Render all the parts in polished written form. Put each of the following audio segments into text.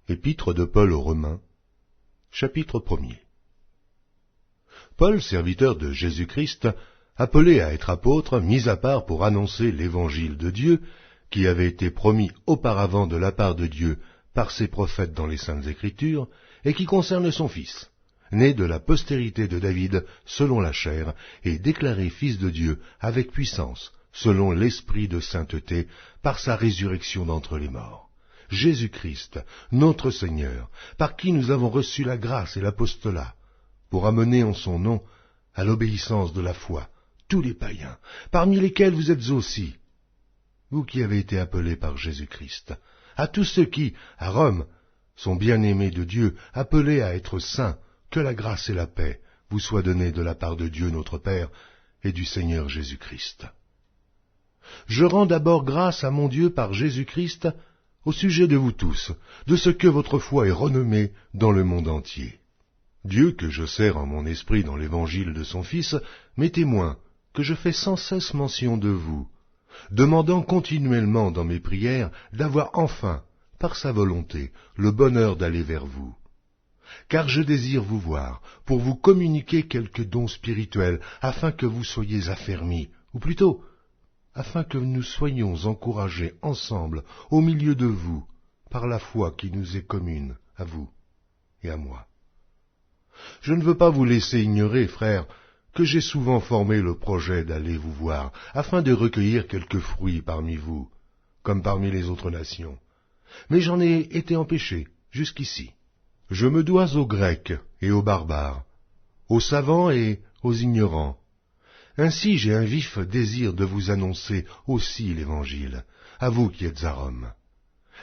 Épître de Paul aux Romains, chapitre 1er. Paul, serviteur de Jésus-Christ, appelé à être apôtre, mis à part pour annoncer l'évangile de Dieu, qui avait été promis auparavant de la part de Dieu par ses prophètes dans les Saintes Écritures, et qui concerne son Fils, né de la postérité de David selon la chair, et déclaré Fils de Dieu avec puissance, selon l'Esprit de sainteté, par sa résurrection d'entre les morts. Jésus-Christ, notre Seigneur, par qui nous avons reçu la grâce et l'apostolat, pour amener en son nom à l'obéissance de la foi tous les païens, parmi lesquels vous êtes aussi, vous qui avez été appelés par Jésus-Christ, à tous ceux qui, à Rome, sont bien-aimés de Dieu, appelés à être saints, que la grâce et la paix vous soient données de la part de Dieu notre Père et du Seigneur Jésus-Christ. Je rends d'abord grâce à mon Dieu par Jésus-Christ au sujet de vous tous, de ce que votre foi est renommée dans le monde entier. Dieu, que je sers en mon esprit dans l'évangile de son Fils, m'est témoin que je fais sans cesse mention de vous, demandant continuellement dans mes prières d'avoir enfin, par sa volonté, le bonheur d'aller vers vous. Car je désire vous voir, pour vous communiquer quelques dons spirituels, afin que vous soyez affermis, ou plutôt, afin que nous soyons encouragés ensemble au milieu de vous, par la foi qui nous est commune, à vous et à moi. Je ne veux pas vous laisser ignorer, frères, que j'ai souvent formé le projet d'aller vous voir, afin de recueillir quelques fruits parmi vous, comme parmi les autres nations. Mais j'en ai été empêché jusqu'ici. Je me dois aux Grecs et aux barbares, aux savants et aux ignorants. Ainsi j'ai un vif désir de vous annoncer aussi l'Évangile, à vous qui êtes à Rome.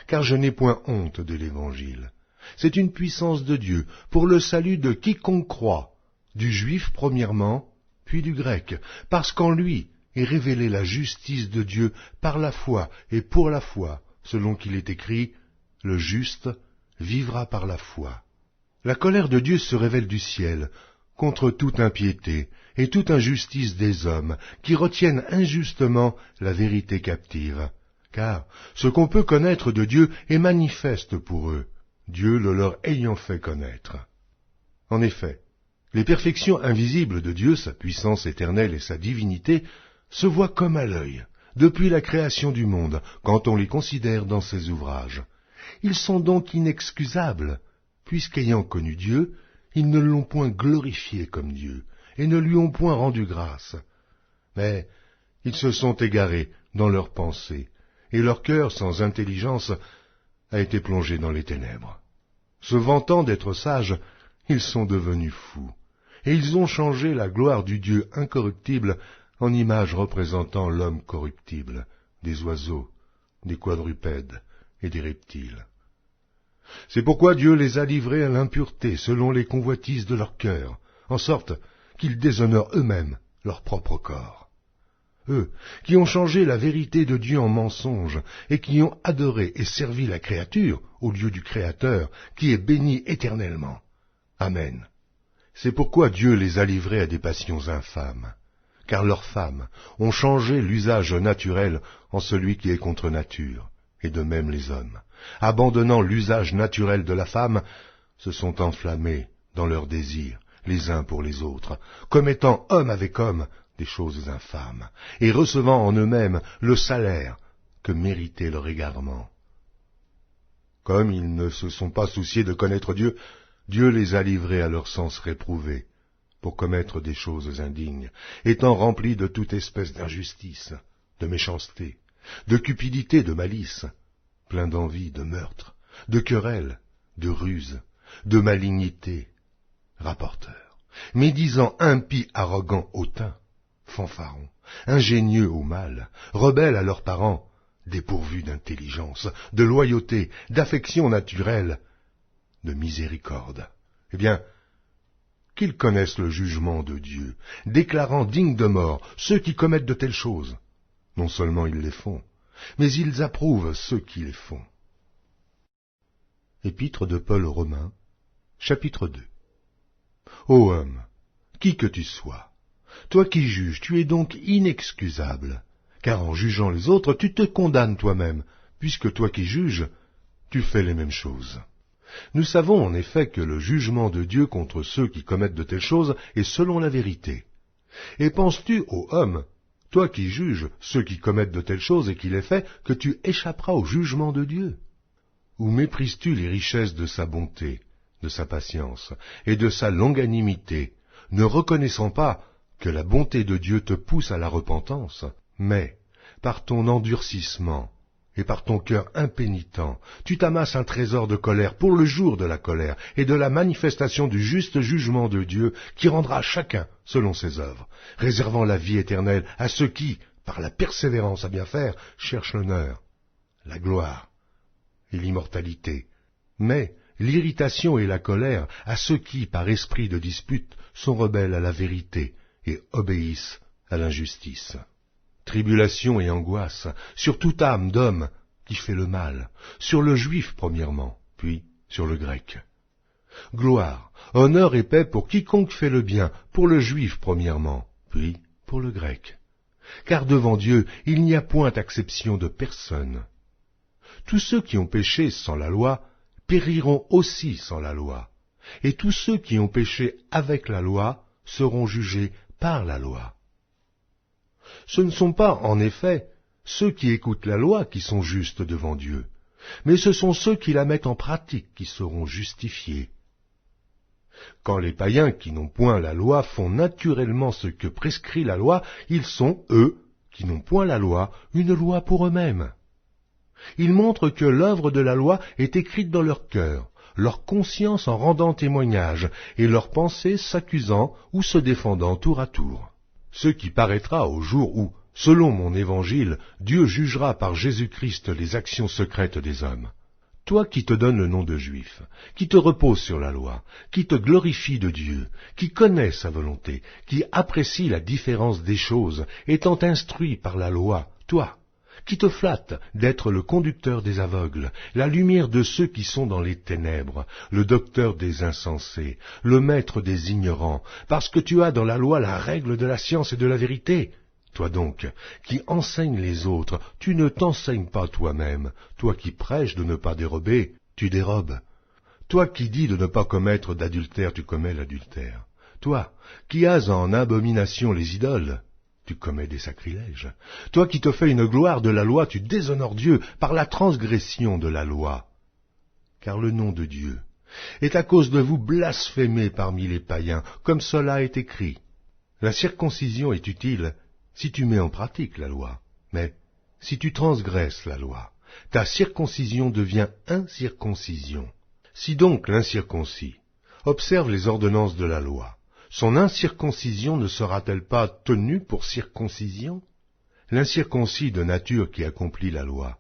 Car je n'ai point honte de l'Évangile. C'est une puissance de Dieu pour le salut de quiconque croit, du juif premièrement, puis du grec, parce qu'en lui est révélée la justice de Dieu par la foi et pour la foi, selon qu'il est écrit, « Le juste vivra par la foi ». La colère de Dieu se révèle du ciel, contre toute impiété et toute injustice des hommes, qui retiennent injustement la vérité captive. Car ce qu'on peut connaître de Dieu est manifeste pour eux, Dieu le leur ayant fait connaître. En effet, les perfections invisibles de Dieu, sa puissance éternelle et sa divinité, se voient comme à l'œil, depuis la création du monde, quand on les considère dans ses ouvrages. Ils sont donc inexcusables, puisqu'ayant connu Dieu, ils ne l'ont point glorifié comme Dieu, et ne lui ont point rendu grâce. Mais ils se sont égarés dans leurs pensées, et leur cœur sans intelligence a été plongé dans les ténèbres. Se vantant d'être sages, ils sont devenus fous, et ils ont changé la gloire du Dieu incorruptible en image représentant l'homme corruptible, des oiseaux, des quadrupèdes et des reptiles. C'est pourquoi Dieu les a livrés à l'impureté selon les convoitises de leur cœur, en sorte qu'ils déshonorent eux-mêmes leur propre corps. Eux, qui ont changé la vérité de Dieu en mensonge, et qui ont adoré et servi la créature au lieu du Créateur, qui est béni éternellement. Amen. C'est pourquoi Dieu les a livrés à des passions infâmes, car leurs femmes ont changé l'usage naturel en celui qui est contre nature, et de même les hommes, abandonnant l'usage naturel de la femme, se sont enflammés dans leurs désirs, les uns pour les autres, commettant homme avec homme des choses infâmes, et recevant en eux-mêmes le salaire que méritait leur égarement. Comme ils ne se sont pas souciés de connaître Dieu, Dieu les a livrés à leur sens réprouvé, pour commettre des choses indignes, étant remplis de toute espèce d'injustice, de méchanceté, de cupidité, de malice, plein d'envie, de meurtre, de querelles, de ruse, de malignité, rapporteurs, médisants, impies, arrogants, hautains, fanfarons, ingénieux au mal, rebelles à leurs parents, dépourvus d'intelligence, de loyauté, d'affection naturelle, de miséricorde. Eh bien, qu'ils connaissent le jugement de Dieu, déclarant dignes de mort ceux qui commettent de telles choses. Non seulement ils les font, mais ils approuvent ceux qui les font. Épître de Paul aux Romains, chapitre 2. Ô homme, qui que tu sois, toi qui juges, tu es donc inexcusable, car en jugeant les autres, tu te condamnes toi-même, puisque toi qui juges, tu fais les mêmes choses. Nous savons en effet que le jugement de Dieu contre ceux qui commettent de telles choses est selon la vérité. Et penses-tu, ô homme, toi qui juges ceux qui commettent de telles choses et qui les fais, que tu échapperas au jugement de Dieu? Ou méprises-tu les richesses de sa bonté, de sa patience et de sa longanimité, ne reconnaissant pas que la bonté de Dieu te pousse à la repentance, mais, par ton endurcissement et par ton cœur impénitent, tu t'amasses un trésor de colère pour le jour de la colère et de la manifestation du juste jugement de Dieu qui rendra chacun selon ses œuvres, réservant la vie éternelle à ceux qui, par la persévérance à bien faire, cherchent l'honneur, la gloire et l'immortalité, mais l'irritation et la colère à ceux qui, par esprit de dispute, sont rebelles à la vérité et obéissent à l'injustice. Tribulation et angoisse sur toute âme d'homme qui fait le mal, sur le juif premièrement, puis sur le grec. Gloire, honneur et paix pour quiconque fait le bien, pour le juif premièrement, puis pour le grec. Car devant Dieu, il n'y a point d'acception de personne. Tous ceux qui ont péché sans la loi périront aussi sans la loi, et tous ceux qui ont péché avec la loi seront jugés par la loi. Ce ne sont pas, en effet, ceux qui écoutent la loi qui sont justes devant Dieu, mais ce sont ceux qui la mettent en pratique qui seront justifiés. Quand les païens qui n'ont point la loi font naturellement ce que prescrit la loi, ils sont, eux, qui n'ont point la loi, une loi pour eux-mêmes. Ils montrent que l'œuvre de la loi est écrite dans leur cœur, leur conscience en rendant témoignage, et leurs pensées s'accusant ou se défendant tour à tour. Ce qui paraîtra au jour où, selon mon évangile, Dieu jugera par Jésus-Christ les actions secrètes des hommes. Toi qui te donnes le nom de juif, qui te repose sur la loi, qui te glorifie de Dieu, qui connais sa volonté, qui apprécie la différence des choses, étant instruit par la loi, toi, qui te flatte d'être le conducteur des aveugles, la lumière de ceux qui sont dans les ténèbres, le docteur des insensés, le maître des ignorants, parce que tu as dans la loi la règle de la science et de la vérité. Toi donc, qui enseignes les autres, tu ne t'enseignes pas toi-même. Toi qui prêches de ne pas dérober, tu dérobes. Toi qui dis de ne pas commettre d'adultère, tu commets l'adultère. Toi qui as en abomination les idoles, tu commets des sacrilèges. Toi qui te fais une gloire de la loi, tu déshonores Dieu par la transgression de la loi. Car le nom de Dieu est à cause de vous blasphémé parmi les païens, comme cela est écrit. La circoncision est utile si tu mets en pratique la loi, mais si tu transgresses la loi, ta circoncision devient incirconcision. Si donc l'incirconcis observe les ordonnances de la loi, son incirconcision ne sera-t-elle pas tenue pour circoncision? L'incirconcis de nature qui accomplit la loi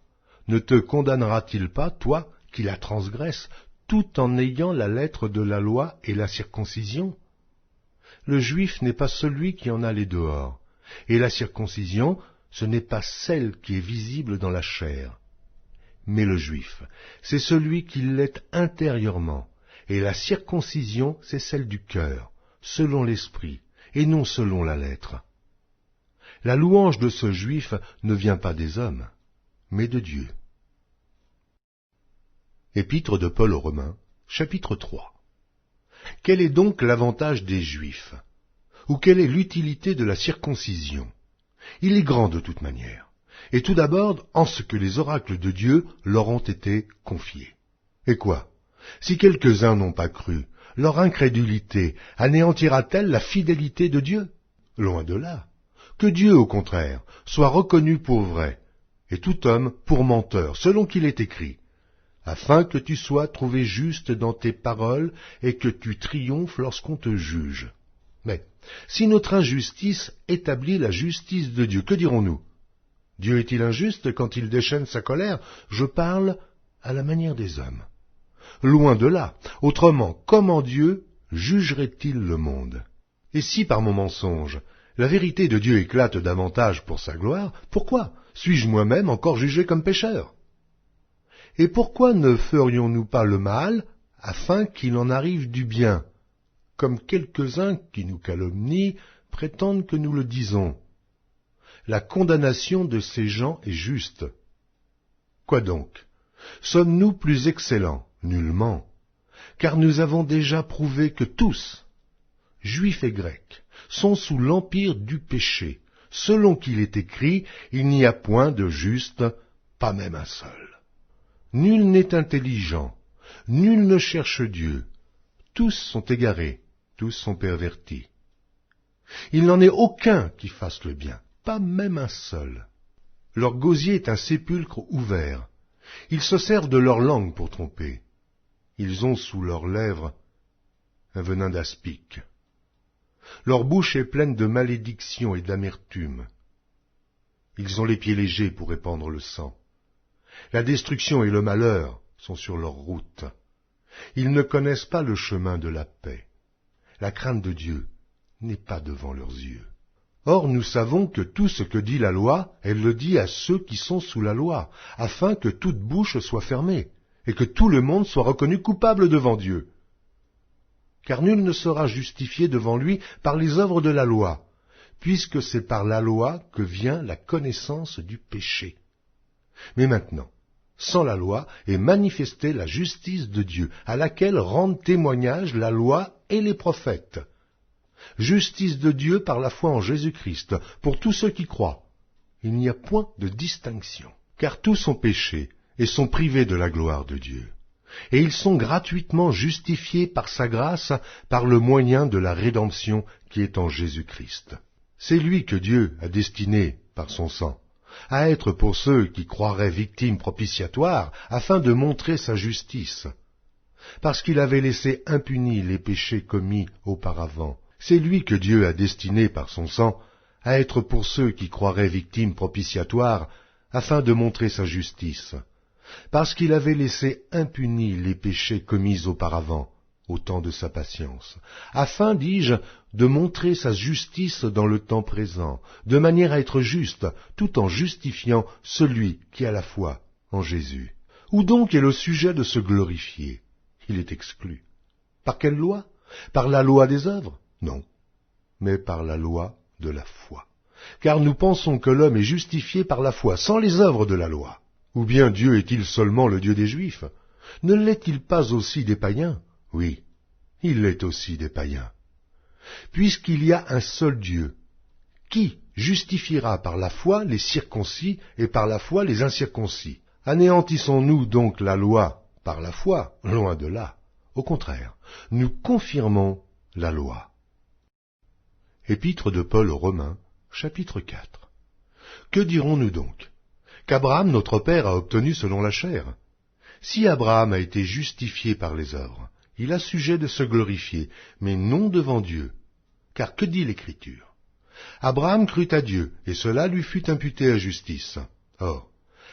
ne te condamnera-t-il pas, toi, qui la transgresses, tout en ayant la lettre de la loi et la circoncision? Le juif n'est pas celui qui en a les dehors, et la circoncision, ce n'est pas celle qui est visible dans la chair. Mais le juif, c'est celui qui l'est intérieurement, et la circoncision, c'est celle du cœur, selon l'esprit, et non selon la lettre. La louange de ce juif ne vient pas des hommes, mais de Dieu. Épître de Paul aux Romains, chapitre 3. Quel est donc l'avantage des Juifs? Ou quelle est l'utilité de la circoncision? Il est grand de toute manière, et tout d'abord en ce que les oracles de Dieu leur ont été confiés. Et quoi? Si quelques-uns n'ont pas cru, leur incrédulité anéantira-t-elle la fidélité de Dieu? Loin de là. Que Dieu, au contraire, soit reconnu pour vrai, et tout homme pour menteur, selon qu'il est écrit, afin que tu sois trouvé juste dans tes paroles et que tu triomphes lorsqu'on te juge. Mais si notre injustice établit la justice de Dieu, que dirons-nous? Dieu est-il injuste quand il déchaîne sa colère? Je parle à la manière des hommes. Loin de là. Autrement, comment Dieu jugerait-il le monde? Et si par mon mensonge, la vérité de Dieu éclate davantage pour sa gloire, pourquoi suis-je moi-même encore jugé comme pécheur? Et pourquoi ne ferions-nous pas le mal afin qu'il en arrive du bien, comme quelques-uns qui nous calomnient prétendent que nous le disons? La condamnation de ces gens est juste. Quoi donc? Sommes-nous plus excellents? Nullement. car nous avons déjà prouvé que tous, Juifs et Grecs, sont sous l'empire du péché, selon qu'il est écrit, il n'y a point de juste, pas même un seul. Nul n'est intelligent, nul ne cherche Dieu, tous sont égarés, tous sont pervertis. Il n'en est aucun qui fasse le bien, pas même un seul. Leur gosier est un sépulcre ouvert. Ils se servent de leur langue pour tromper. Ils ont sous leurs lèvres un venin d'aspic. Leur bouche est pleine de malédiction et d'amertume. Ils ont les pieds légers pour répandre le sang. La destruction et le malheur sont sur leur route. Ils ne connaissent pas le chemin de la paix. La crainte de Dieu n'est pas devant leurs yeux. Or nous savons que tout ce que dit la loi, elle le dit à ceux qui sont sous la loi, afin que toute bouche soit fermée, et que tout le monde soit reconnu coupable devant Dieu. Car nul ne sera justifié devant lui par les œuvres de la loi, puisque c'est par la loi que vient la connaissance du péché. Mais maintenant, sans la loi est manifestée la justice de Dieu, à laquelle rendent témoignage la loi et les prophètes. Justice de Dieu par la foi en Jésus-Christ, pour tous ceux qui croient. Il n'y a point de distinction, car tous ont péché et sont privés de la gloire de Dieu. Et ils sont gratuitement justifiés par sa grâce, par le moyen de la rédemption qui est en Jésus-Christ. C'est lui que Dieu a destiné, par son sang, à être pour ceux qui croiraient victimes propitiatoires, afin de montrer sa justice. Parce qu'il avait laissé impunis les péchés commis auparavant, c'est lui que Dieu a destiné par son sang à être pour ceux qui croiraient victimes propitiatoires, afin de montrer sa justice. Parce qu'il avait laissé impunis les péchés commis auparavant, au temps de sa patience, afin, dis-je, de montrer sa justice dans le temps présent, de manière à être juste, tout en justifiant celui qui a la foi en Jésus. Où donc est le sujet de se glorifier? Il est exclu. Par quelle loi? Par la loi des œuvres? Non, mais par la loi de la foi. Car nous pensons que l'homme est justifié par la foi, sans les œuvres de la loi. Ou bien Dieu est-il seulement le Dieu des Juifs? Ne l'est-il pas aussi des païens? Oui, il l'est aussi des païens. Puisqu'il y a un seul Dieu, qui justifiera par la foi les circoncis et par la foi les incirconcis? Anéantissons-nous donc la loi par la foi? Loin de là. Au contraire, nous confirmons la loi. Épître de Paul aux Romains, chapitre 4. Que dirons-nous donc? Qu'Abraham, notre père, a obtenu selon la chair. Si Abraham a été justifié par les œuvres, il a sujet de se glorifier, mais non devant Dieu. Car que dit l'Écriture? Abraham crut à Dieu, et cela lui fut imputé à justice. Or,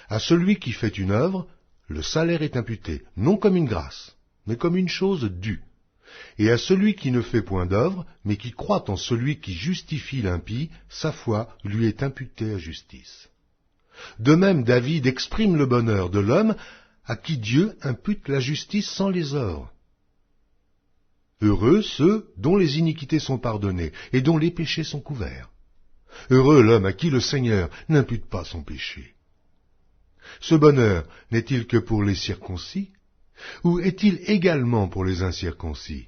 à celui qui fait une œuvre, le salaire est imputé, non comme une grâce, mais comme une chose due. Et à celui qui ne fait point d'œuvre, mais qui croit en celui qui justifie l'impie, sa foi lui est imputée à justice. De même, David exprime le bonheur de l'homme à qui Dieu impute la justice sans les œuvres. Heureux ceux dont les iniquités sont pardonnées et dont les péchés sont couverts. Heureux l'homme à qui le Seigneur n'impute pas son péché. Ce bonheur n'est-il que pour les circoncis, ou est-il également pour les incirconcis?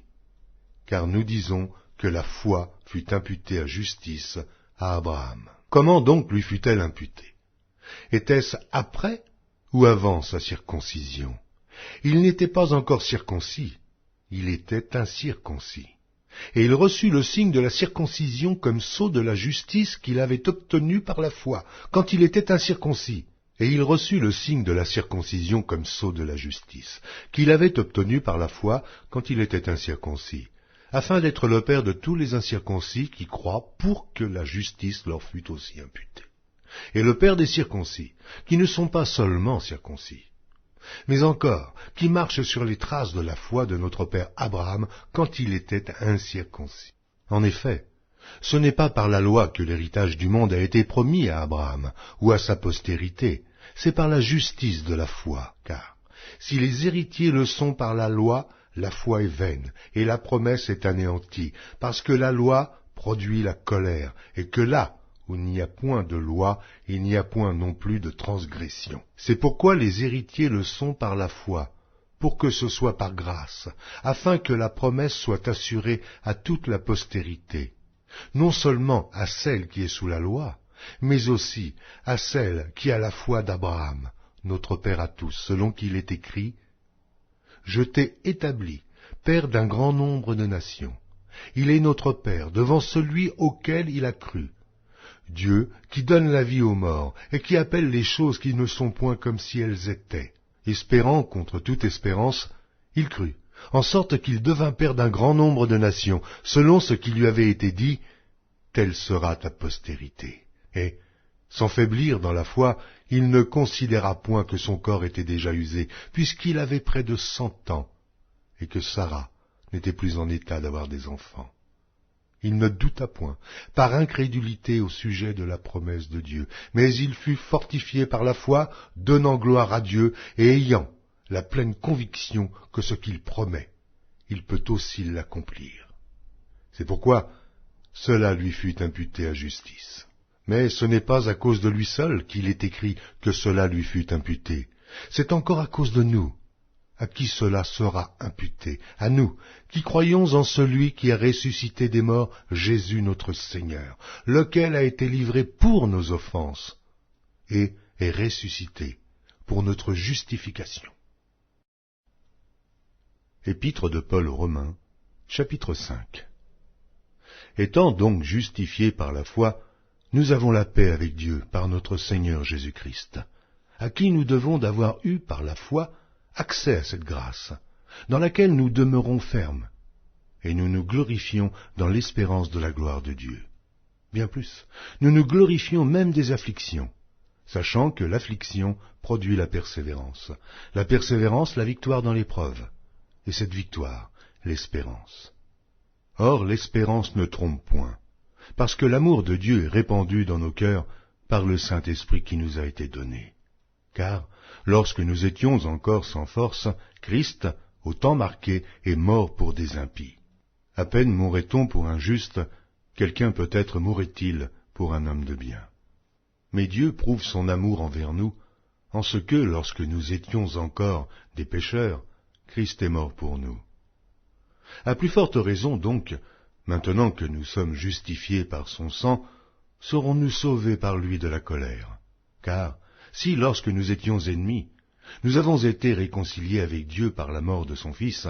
Car nous disons que la foi fut imputée à justice à Abraham. Comment donc lui fut-elle imputée? Était-ce après ou avant sa circoncision? Il n'était pas encore circoncis, il était incirconcis. Et il reçut le signe de la circoncision comme sceau de la justice qu'il avait obtenue par la foi, quand il était incirconcis. Et il reçut le signe de la circoncision comme sceau de la justice, qu'il avait obtenu par la foi quand il était incirconcis, afin d'être le père de tous les incirconcis qui croient pour que la justice leur fût aussi imputée. Et le père des circoncis, qui ne sont pas seulement circoncis, mais encore qui marchent sur les traces de la foi de notre père Abraham quand il était incirconcis. En effet, ce n'est pas par la loi que l'héritage du monde a été promis à Abraham ou à sa postérité, c'est par la justice de la foi, car si les héritiers le sont par la loi est vaine, et la promesse est anéantie, parce que la loi produit la colère, et que là où il n'y a point de loi, il n'y a point non plus de transgression. C'est pourquoi les héritiers le sont par la foi, pour que ce soit par grâce, afin que la promesse soit assurée à toute la postérité, non seulement à celle qui est sous la loi, mais aussi à celle qui a la foi d'Abraham, notre Père à tous, selon qu'il est écrit « Je t'ai établi, Père d'un grand nombre de nations. Il est notre Père devant celui auquel il a cru. Dieu qui donne la vie aux morts et qui appelle les choses qui ne sont point comme si elles étaient. » Espérant contre toute espérance, il crut, en sorte qu'il devint père d'un grand nombre de nations, selon ce qui lui avait été dit, « Telle sera ta postérité. » Et, sans faiblir dans la foi, il ne considéra point que son corps était déjà usé, puisqu'il avait près de 100 ans, et que Sarah n'était plus en état d'avoir des enfants. Il ne douta point, par incrédulité au sujet de la promesse de Dieu, mais il fut fortifié par la foi, donnant gloire à Dieu et ayant la pleine conviction que ce qu'il promet, il peut aussi l'accomplir. C'est pourquoi cela lui fut imputé à justice. Mais ce n'est pas à cause de lui seul qu'il est écrit que cela lui fut imputé, c'est encore à cause de nous, à qui cela sera imputé, à nous, qui croyons en celui qui a ressuscité des morts, Jésus notre Seigneur, lequel a été livré pour nos offenses, et est ressuscité pour notre justification. Épître de Paul aux Romains, chapitre 5. Étant donc justifiés par la foi, nous avons la paix avec Dieu par notre Seigneur Jésus-Christ, à qui nous devons d'avoir eu par la foi accès à cette grâce, dans laquelle nous demeurons fermes, et nous nous glorifions dans l'espérance de la gloire de Dieu. Bien plus, nous nous glorifions même des afflictions, sachant que l'affliction produit la persévérance la victoire dans l'épreuve, et cette victoire, l'espérance. Or, l'espérance ne trompe point, parce que l'amour de Dieu est répandu dans nos cœurs par le Saint-Esprit qui nous a été donné. Car, lorsque nous étions encore sans force, Christ, au temps marqué, est mort pour des impies. À peine mourrait-on pour un juste, quelqu'un peut-être mourrait-il pour un homme de bien. Mais Dieu prouve son amour envers nous, en ce que, lorsque nous étions encore des pécheurs, Christ est mort pour nous. À plus forte raison donc, maintenant que nous sommes justifiés par son sang, serons-nous sauvés par lui de la colère. Car, si, lorsque nous étions ennemis, nous avons été réconciliés avec Dieu par la mort de son Fils,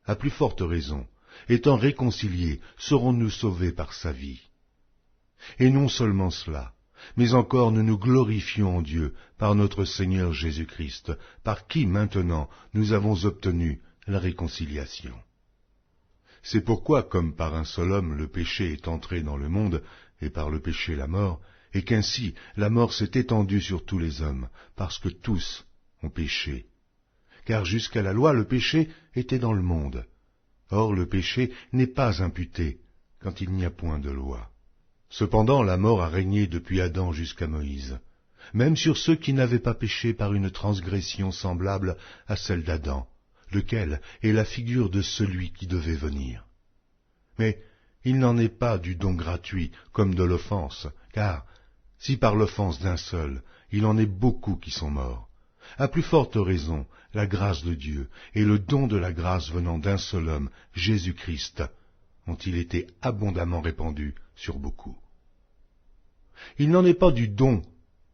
à plus forte raison, étant réconciliés, serons-nous sauvés par sa vie. Et non seulement cela, mais encore nous nous glorifions en Dieu par notre Seigneur Jésus-Christ, par qui maintenant nous avons obtenu la réconciliation. C'est pourquoi, comme par un seul homme le péché est entré dans le monde, et par le péché la mort, et qu'ainsi la mort s'est étendue sur tous les hommes, parce que tous ont péché. Car jusqu'à la loi, le péché était dans le monde. Or le péché n'est pas imputé quand il n'y a point de loi. Cependant la mort a régné depuis Adam jusqu'à Moïse, même sur ceux qui n'avaient pas péché par une transgression semblable à celle d'Adam, lequel est la figure de celui qui devait venir. Mais il n'en est pas du don gratuit comme de l'offense, car si par l'offense d'un seul, il en est beaucoup qui sont morts, à plus forte raison, la grâce de Dieu et le don de la grâce venant d'un seul homme, Jésus-Christ, ont-ils été abondamment répandus sur beaucoup. Il n'en est pas du don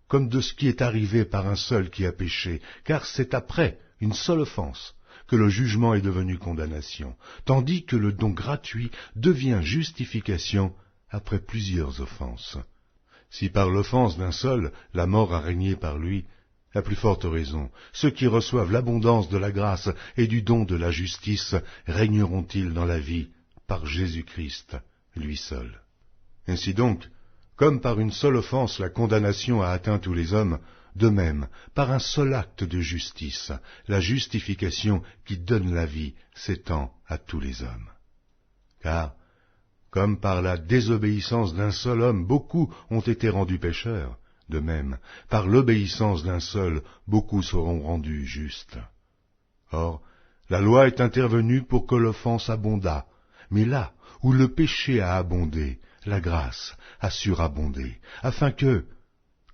comme de ce qui est arrivé par un seul qui a péché, car c'est après une seule offense que le jugement est devenu condamnation, tandis que le don gratuit devient justification après plusieurs offenses. Si par l'offense d'un seul, la mort a régné par lui, à plus forte raison, ceux qui reçoivent l'abondance de la grâce et du don de la justice régneront-ils dans la vie par Jésus-Christ, lui seul. Ainsi donc, comme par une seule offense la condamnation a atteint tous les hommes, de même, par un seul acte de justice, la justification qui donne la vie s'étend à tous les hommes. Car, comme par la désobéissance d'un seul homme beaucoup ont été rendus pécheurs, de même, par l'obéissance d'un seul, beaucoup seront rendus justes. Or, la loi est intervenue pour que l'offense abondât, mais là où le péché a abondé, la grâce a surabondé, afin que,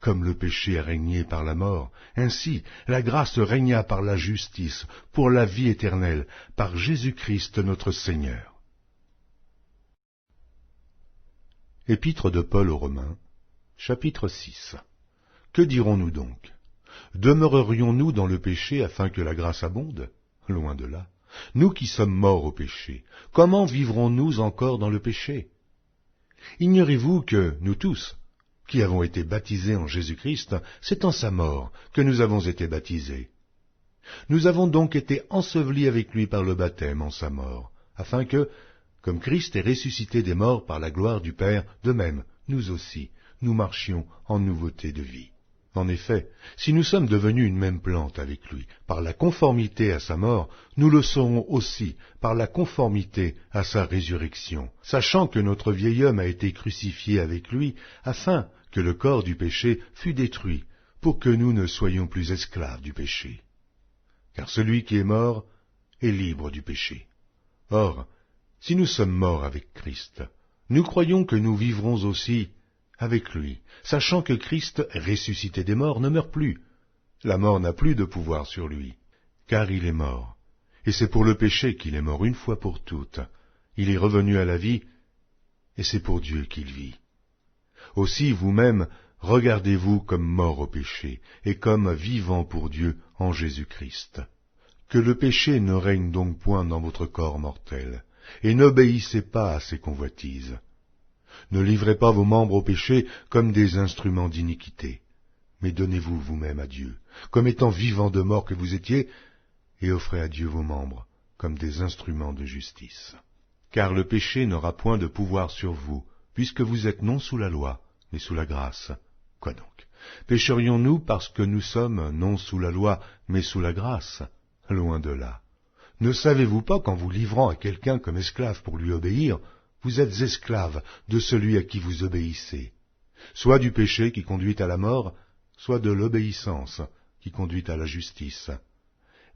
Comme le péché a régné par la mort, ainsi la grâce régna par la justice, pour la vie éternelle, par Jésus-Christ notre Seigneur. Épître de Paul aux Romains, chapitre 6. Que dirons-nous donc? Demeurerions-nous dans le péché afin que la grâce abonde? Loin de là. Nous qui sommes morts au péché, comment vivrons-nous encore dans le péché? Ignorez-vous que nous tous, qui avons été baptisés en Jésus-Christ, c'est en sa mort que nous avons été baptisés. Nous avons donc été ensevelis avec lui par le baptême en sa mort, afin que, comme Christ est ressuscité des morts par la gloire du Père, de même, nous aussi, nous marchions en nouveauté de vie. En effet, si nous sommes devenus une même plante avec lui, par la conformité à sa mort, nous le serons aussi par la conformité à sa résurrection, sachant que notre vieil homme a été crucifié avec lui, afin que le corps du péché fût détruit, pour que nous ne soyons plus esclaves du péché. Car celui qui est mort est libre du péché. Or, si nous sommes morts avec Christ, nous croyons que nous vivrons aussi avec lui, sachant que Christ, ressuscité des morts, ne meurt plus. La mort n'a plus de pouvoir sur lui, car il est mort. Et c'est pour le péché qu'il est mort une fois pour toutes. Il est revenu à la vie, et c'est pour Dieu qu'il vit. Aussi vous-même, regardez-vous comme morts au péché, et comme vivants pour Dieu en Jésus-Christ. Que le péché ne règne donc point dans votre corps mortel, et n'obéissez pas à ses convoitises. Ne livrez pas vos membres au péché comme des instruments d'iniquité, mais donnez-vous vous-même à Dieu, comme étant vivants de mort que vous étiez, et offrez à Dieu vos membres comme des instruments de justice. Car le péché n'aura point de pouvoir sur vous, puisque vous êtes non sous la loi, mais sous la grâce. Quoi donc? Pécherions-nous parce que nous sommes non sous la loi, mais sous la grâce? Loin de là. Ne savez-vous pas qu'en vous livrant à quelqu'un comme esclave pour lui obéir, vous êtes esclaves de celui à qui vous obéissez, soit du péché qui conduit à la mort, soit de l'obéissance qui conduit à la justice.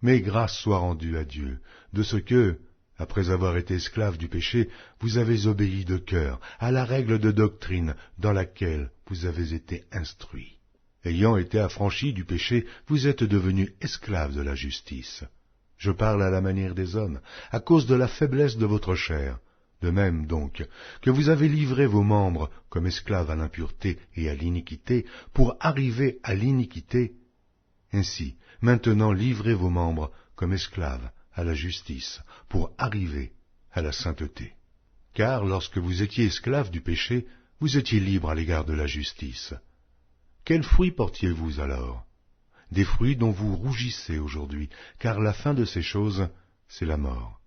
Mais grâce soit rendue à Dieu, de ce que, après avoir été esclaves du péché, vous avez obéi de cœur à la règle de doctrine dans laquelle vous avez été instruits. Ayant été affranchis du péché, vous êtes devenus esclaves de la justice. Je parle à la manière des hommes, à cause de la faiblesse de votre chair. De même donc que vous avez livré vos membres comme esclaves à l'impureté et à l'iniquité pour arriver à l'iniquité, ainsi maintenant livrez vos membres comme esclaves à la justice pour arriver à la sainteté. Car lorsque vous étiez esclaves du péché, vous étiez libres à l'égard de la justice. Quels fruits portiez-vous alors? Des fruits dont vous rougissez aujourd'hui, car la fin de ces choses, c'est la mort.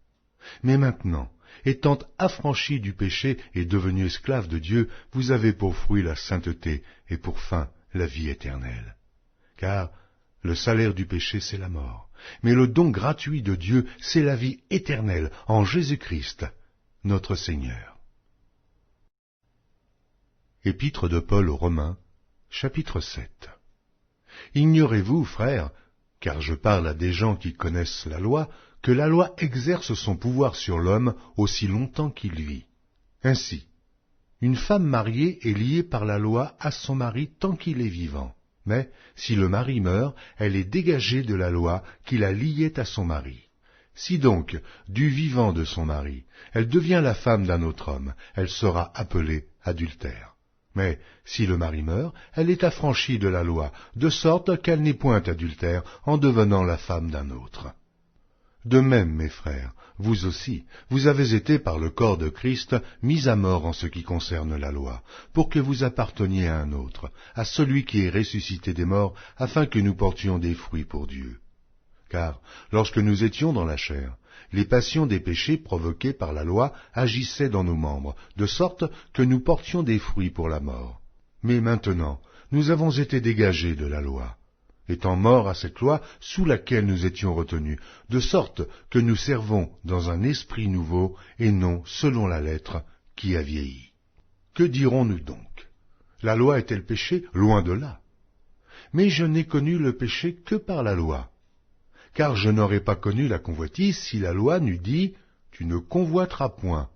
Mais maintenant, étant affranchis du péché et devenus esclaves de Dieu, vous avez pour fruit la sainteté et pour fin la vie éternelle. Car le salaire du péché, c'est la mort, mais le don gratuit de Dieu, c'est la vie éternelle en Jésus-Christ, notre Seigneur. Épître de Paul aux Romains, chapitre 7. Ignorez-vous, frères, car je parle à des gens qui connaissent la loi, que la loi exerce son pouvoir sur l'homme aussi longtemps qu'il vit. Ainsi, une femme mariée est liée par la loi à son mari tant qu'il est vivant. Mais si le mari meurt, elle est dégagée de la loi qui la liait à son mari. Si donc, du vivant de son mari, elle devient la femme d'un autre homme, elle sera appelée adultère. Mais si le mari meurt, elle est affranchie de la loi, de sorte qu'elle n'est point adultère en devenant la femme d'un autre. De même, mes frères, vous aussi, vous avez été par le corps de Christ mis à mort en ce qui concerne la loi, pour que vous apparteniez à un autre, à celui qui est ressuscité des morts, afin que nous portions des fruits pour Dieu. Car, lorsque nous étions dans la chair, les passions des péchés provoqués par la loi agissaient dans nos membres, de sorte que nous portions des fruits pour la mort. Mais maintenant, nous avons été dégagés de la loi, étant morts à cette loi sous laquelle nous étions retenus, de sorte que nous servons dans un esprit nouveau et non selon la lettre qui a vieilli. Que dirons-nous donc? La loi est-elle péché? Loin de là. Mais je n'ai connu le péché que par la loi. Car je n'aurais pas connu la convoitise si la loi n'eût dit « Tu ne convoiteras point ».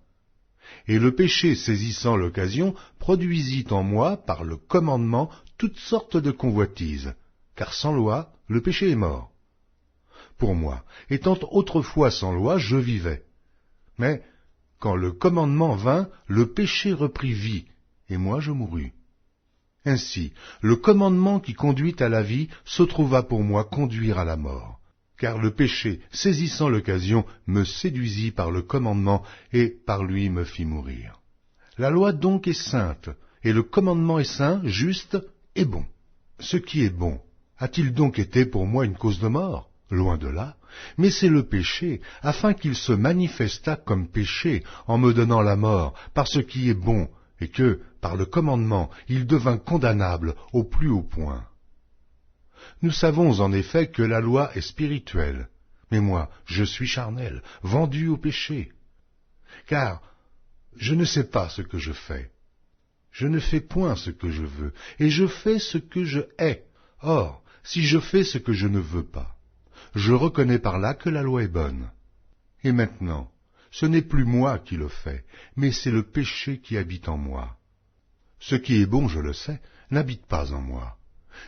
Et le péché saisissant l'occasion produisit en moi, par le commandement, toutes sortes de convoitises, car sans loi, le péché est mort. Pour moi, étant autrefois sans loi, je vivais. Mais, quand le commandement vint, le péché reprit vie, et moi je mourus. Ainsi, le commandement qui conduit à la vie se trouva pour moi conduire à la mort, car le péché, saisissant l'occasion, me séduisit par le commandement, et par lui me fit mourir. La loi donc est sainte, et le commandement est saint, juste et bon. Ce qui est bon, a-t-il donc été pour moi une cause de mort? Loin de là, mais c'est le péché, afin qu'il se manifestât comme péché, en me donnant la mort, par ce qui est bon, et que, par le commandement, il devint condamnable au plus haut point. Nous savons en effet que la loi est spirituelle, mais moi, je suis charnel, vendu au péché. Car je ne sais pas ce que je fais. Je ne fais point ce que je veux, et je fais ce que je hais. Or, si je fais ce que je ne veux pas, je reconnais par là que la loi est bonne. Et maintenant, ce n'est plus moi qui le fais, mais c'est le péché qui habite en moi. Ce qui est bon, je le sais, n'habite pas en moi.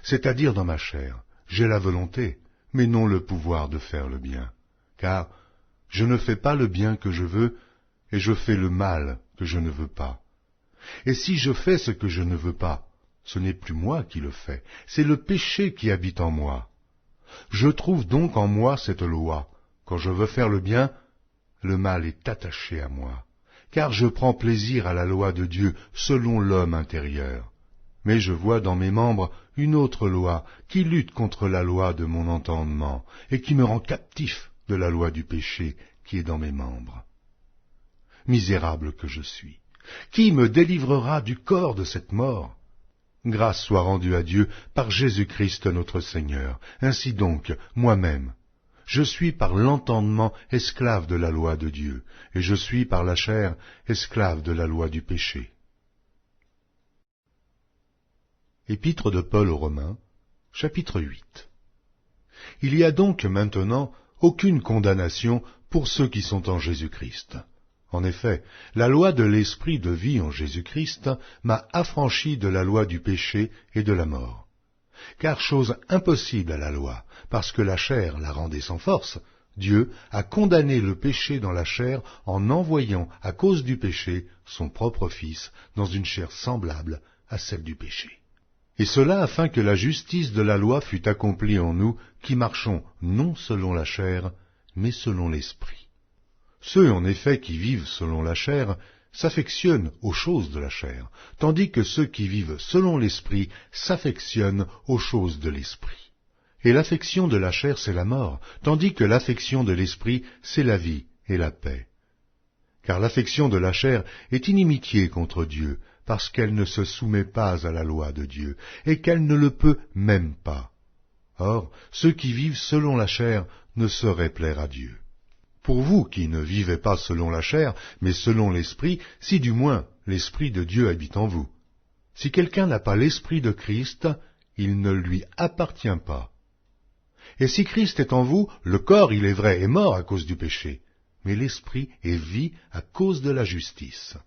C'est-à-dire dans ma chair, j'ai la volonté, mais non le pouvoir de faire le bien. Car je ne fais pas le bien que je veux, et je fais le mal que je ne veux pas. Et si je fais ce que je ne veux pas, ce n'est plus moi qui le fais, c'est le péché qui habite en moi. Je trouve donc en moi cette loi. Quand je veux faire le bien, le mal est attaché à moi, car je prends plaisir à la loi de Dieu selon l'homme intérieur. Mais je vois dans mes membres une autre loi qui lutte contre la loi de mon entendement et qui me rend captif de la loi du péché qui est dans mes membres. Misérable que je suis, qui me délivrera du corps de cette mort? Grâce soit rendue à Dieu par Jésus-Christ notre Seigneur. Ainsi donc, moi-même, je suis par l'entendement esclave de la loi de Dieu, et je suis par la chair esclave de la loi du péché. Épître de Paul aux Romains, chapitre 8. Il y a donc maintenant aucune condamnation pour ceux qui sont en Jésus-Christ. En effet, la loi de l'esprit de vie en Jésus-Christ m'a affranchi de la loi du péché et de la mort. Car chose impossible à la loi, parce que la chair la rendait sans force, Dieu a condamné le péché dans la chair en envoyant, à cause du péché, son propre Fils dans une chair semblable à celle du péché. Et cela afin que la justice de la loi fût accomplie en nous qui marchons non selon la chair, mais selon l'esprit. Ceux, en effet, qui vivent selon la chair s'affectionnent aux choses de la chair, tandis que ceux qui vivent selon l'esprit s'affectionnent aux choses de l'esprit. Et l'affection de la chair, c'est la mort, tandis que l'affection de l'esprit, c'est la vie et la paix. Car l'affection de la chair est inimitié contre Dieu, parce qu'elle ne se soumet pas à la loi de Dieu, et qu'elle ne le peut même pas. Or, ceux qui vivent selon la chair ne sauraient plaire à Dieu. Pour vous qui ne vivez pas selon la chair, mais selon l'esprit, si du moins l'esprit de Dieu habite en vous. Si quelqu'un n'a pas l'esprit de Christ, il ne lui appartient pas. Et si Christ est en vous, le corps, il est vrai, est mort à cause du péché, mais l'esprit est vie à cause de la justice.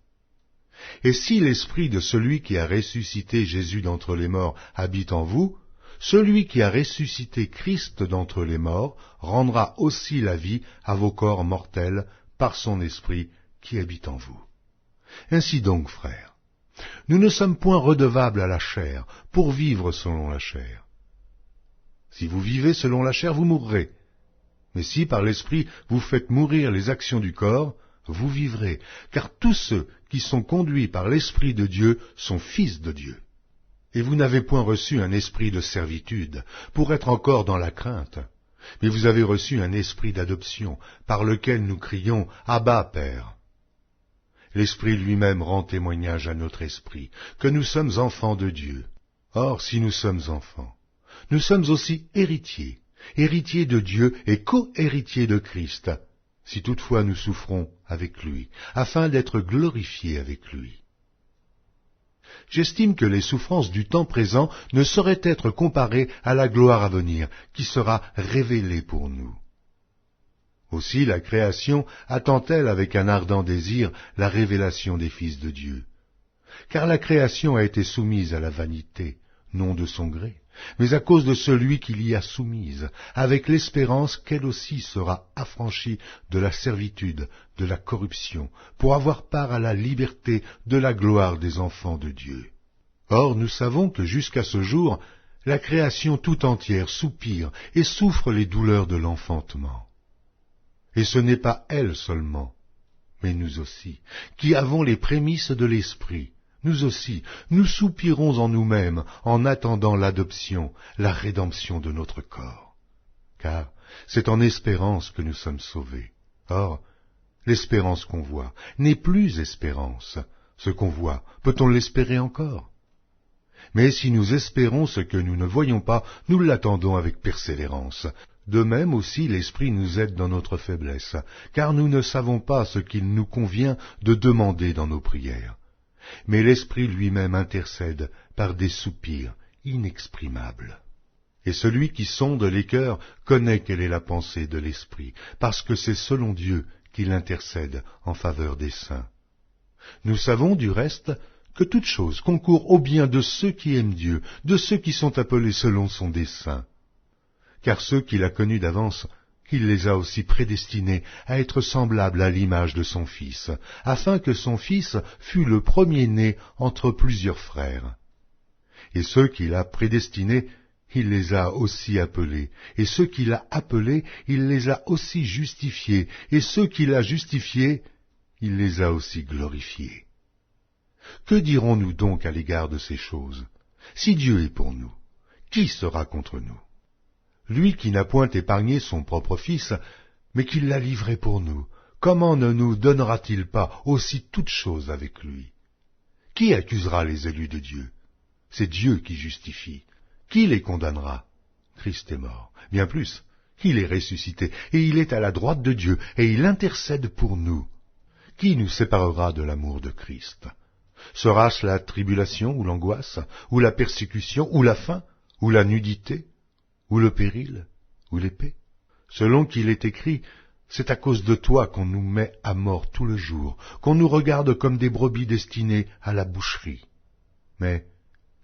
Et si l'esprit de celui qui a ressuscité Jésus d'entre les morts habite en vous, celui qui a ressuscité Christ d'entre les morts rendra aussi la vie à vos corps mortels par son esprit qui habite en vous. Ainsi donc, frères, nous ne sommes point redevables à la chair pour vivre selon la chair. Si vous vivez selon la chair, vous mourrez. Mais si par l'esprit vous faites mourir les actions du corps, vous vivrez, car tous ceux qui sont conduits par l'Esprit de Dieu sont fils de Dieu. Et vous n'avez point reçu un esprit de servitude, pour être encore dans la crainte, mais vous avez reçu un esprit d'adoption, par lequel nous crions « Abba, Père ». L'Esprit lui-même rend témoignage à notre esprit que nous sommes enfants de Dieu. Or, si nous sommes enfants, nous sommes aussi héritiers, héritiers de Dieu et co-héritiers de Christ, si toutefois nous souffrons avec lui, afin d'être glorifiés avec lui. J'estime que les souffrances du temps présent ne sauraient être comparées à la gloire à venir, qui sera révélée pour nous. Aussi la création attend-elle avec un ardent désir la révélation des fils de Dieu. Car la création a été soumise à la vanité, non de son gré, mais à cause de celui qui l'y a soumise, avec l'espérance qu'elle aussi sera affranchie de la servitude, de la corruption, pour avoir part à la liberté de la gloire des enfants de Dieu. Or, nous savons que jusqu'à ce jour, la création tout entière soupire et souffre les douleurs de l'enfantement. Et ce n'est pas elle seulement, mais nous aussi, qui avons les prémices de l'Esprit, nous aussi, nous soupirons en nous-mêmes en attendant l'adoption, la rédemption de notre corps. Car c'est en espérance que nous sommes sauvés. Or, l'espérance qu'on voit n'est plus espérance. Ce qu'on voit, peut-on l'espérer encore? Mais si nous espérons ce que nous ne voyons pas, nous l'attendons avec persévérance. De même aussi l'Esprit nous aide dans notre faiblesse, car nous ne savons pas ce qu'il nous convient de demander dans nos prières. Mais l'Esprit lui-même intercède par des soupirs inexprimables. Et celui qui sonde les cœurs connaît quelle est la pensée de l'Esprit, parce que c'est selon Dieu qu'il intercède en faveur des saints. Nous savons du reste que toute chose concourt au bien de ceux qui aiment Dieu, de ceux qui sont appelés selon son dessein. Car ceux qu'il a connus d'avance, il les a aussi prédestinés à être semblables à l'image de son Fils, afin que son Fils fût le premier-né entre plusieurs frères. Et ceux qu'il a prédestinés, il les a aussi appelés, et ceux qu'il a appelés, il les a aussi justifiés, et ceux qu'il a justifiés, il les a aussi glorifiés. Que dirons-nous donc à l'égard de ces choses? Si Dieu est pour nous, qui sera contre nous? Lui qui n'a point épargné son propre Fils, mais qui l'a livré pour nous, comment ne nous donnera-t-il pas aussi toutes choses avec lui? Qui accusera les élus de Dieu? C'est Dieu qui justifie. Qui les condamnera? Christ est mort. Bien plus, il est ressuscité, et il est à la droite de Dieu, et il intercède pour nous. Qui nous séparera de l'amour de Christ? Sera-ce la tribulation ou l'angoisse, ou la persécution, ou la faim, ou la nudité, ou le péril, ou l'épée? Selon qu'il est écrit, c'est à cause de toi qu'on nous met à mort tout le jour, qu'on nous regarde comme des brebis destinées à la boucherie. Mais,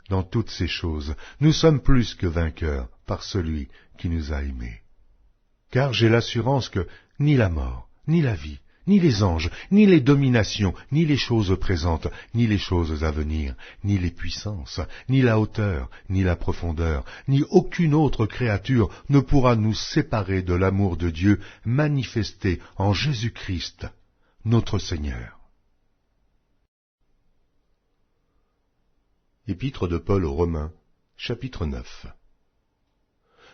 dans toutes ces choses, nous sommes plus que vainqueurs par celui qui nous a aimés. Car j'ai l'assurance que ni la mort, ni la vie, ni les anges, ni les dominations, ni les choses présentes, ni les choses à venir, ni les puissances, ni la hauteur, ni la profondeur, ni aucune autre créature ne pourra nous séparer de l'amour de Dieu manifesté en Jésus-Christ, notre Seigneur. Épître de Paul aux Romains, chapitre 9.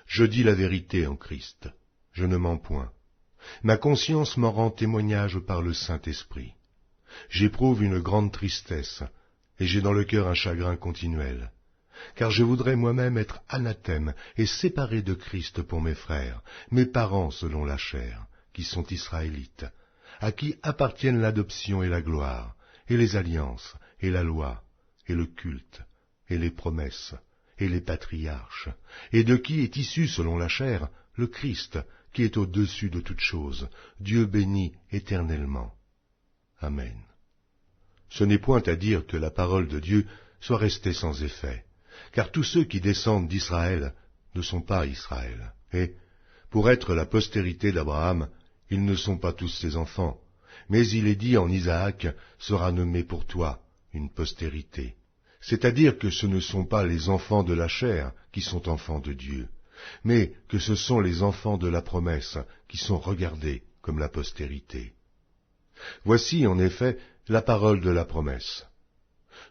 Je dis la vérité en Christ, je ne mens point. Ma conscience m'en rend témoignage par le Saint-Esprit. J'éprouve une grande tristesse, et j'ai dans le cœur un chagrin continuel, car je voudrais moi-même être anathème et séparé de Christ pour mes frères, mes parents selon la chair, qui sont israélites, à qui appartiennent l'adoption et la gloire, et les alliances, et la loi, et le culte, et les promesses, et les patriarches, et de qui est issu selon la chair le Christ, qui est au-dessus de toutes choses, Dieu béni éternellement. Amen. Ce n'est point à dire que la parole de Dieu soit restée sans effet, car tous ceux qui descendent d'Israël ne sont pas Israël, et, pour être la postérité d'Abraham, ils ne sont pas tous ses enfants, mais il est dit en Isaac sera nommé pour toi une postérité. C'est-à-dire que ce ne sont pas les enfants de la chair qui sont enfants de Dieu, mais que ce sont les enfants de la promesse qui sont regardés comme la postérité. Voici en effet la parole de la promesse.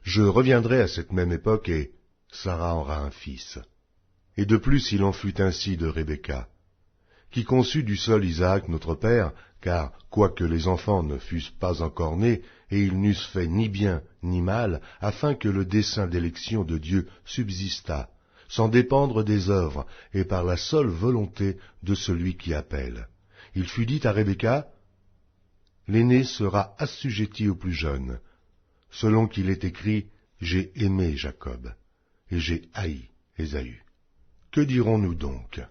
Je reviendrai à cette même époque et Sarah aura un fils. Et de plus il en fut ainsi de Rebecca, qui conçut du sol Isaac notre père, car quoique les enfants ne fussent pas encore nés, et ils n'eussent fait ni bien ni mal, afin que le dessein d'élection de Dieu subsistât, sans dépendre des œuvres, et par la seule volonté de celui qui appelle. Il fut dit à Rebecca, « L'aîné sera assujetti au plus jeune, selon qu'il est écrit, j'ai aimé Jacob, et j'ai haï Ésaü. » Que dirons-nous donc?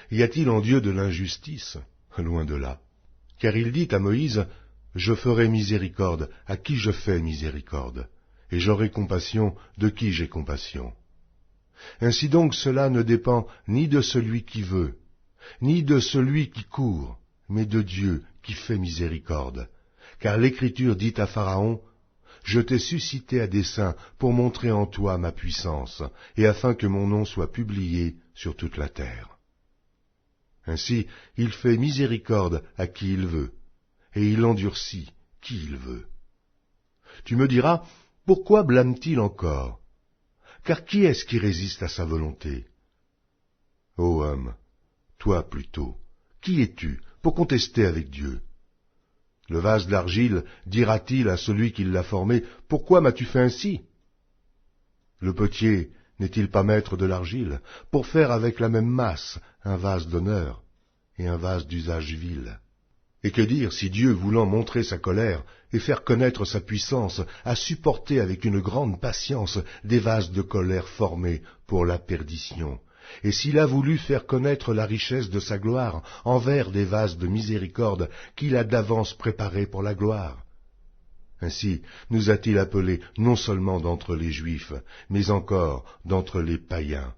Y a-t-il en Dieu de l'injustice? Loin de là. Car il dit à Moïse, « Je ferai miséricorde à qui je fais miséricorde, et j'aurai compassion de qui j'ai compassion. » Ainsi donc cela ne dépend ni de celui qui veut, ni de celui qui court, mais de Dieu qui fait miséricorde. Car l'Écriture dit à Pharaon, « Je t'ai suscité à dessein pour montrer en toi ma puissance, et afin que mon nom soit publié sur toute la terre. » Ainsi, il fait miséricorde à qui il veut, et il endurcit qui il veut. Tu me diras, pourquoi blâme-t-il encore? Car qui est-ce qui résiste à sa volonté? Ô homme, toi plutôt, qui es-tu pour contester avec Dieu? Le vase d'argile dira-t-il à celui qui l'a formé, « Pourquoi m'as-tu fait ainsi ?» Le potier n'est-il pas maître de l'argile, pour faire avec la même masse un vase d'honneur et un vase d'usage vil? Et que dire si Dieu, voulant montrer sa colère et faire connaître sa puissance, a supporté avec une grande patience des vases de colère formés pour la perdition, et s'il a voulu faire connaître la richesse de sa gloire envers des vases de miséricorde qu'il a d'avance préparés pour la gloire? Ainsi nous a-t-il appelés non seulement d'entre les Juifs, mais encore d'entre les païens,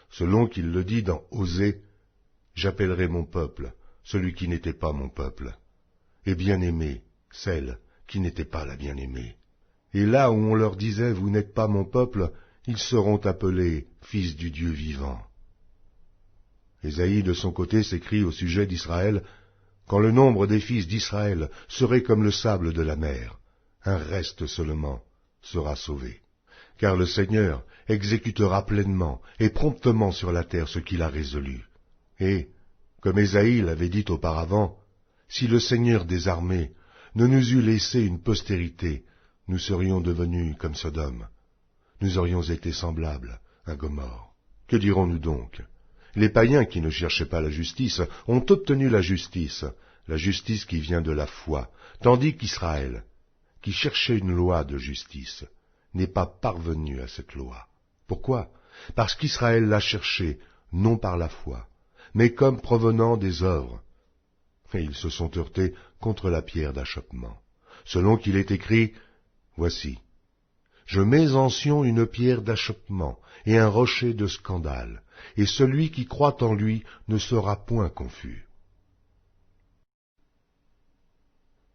selon qu'il le dit dans Osée, « J'appellerai mon peuple celui qui n'était pas mon peuple, et bien-aimée celle qui n'était pas la bien-aimée. » Et là où on leur disait « Vous n'êtes pas mon peuple », ils seront appelés fils du Dieu vivant. Ésaïe, de son côté, s'écrie au sujet d'Israël, « Quand le nombre des fils d'Israël serait comme le sable de la mer, un reste seulement sera sauvé. Car le Seigneur exécutera pleinement et promptement sur la terre ce qu'il a résolu. » Et, comme Ésaïe l'avait dit auparavant, « Si le Seigneur des armées ne nous eût laissé une postérité, nous serions devenus comme Sodome. Nous aurions été semblables à Gomorrhe. » Que dirons-nous donc? Les païens qui ne cherchaient pas la justice ont obtenu la justice qui vient de la foi, tandis qu'Israël, qui cherchait une loi de justice, n'est pas parvenu à cette loi. Pourquoi? Parce qu'Israël l'a cherchée, non par la foi, mais comme provenant des œuvres. Et ils se sont heurtés contre la pierre d'achoppement. Selon qu'il est écrit, « Voici, je mets en Sion une pierre d'achoppement et un rocher de scandale, et celui qui croit en lui ne sera point confus. »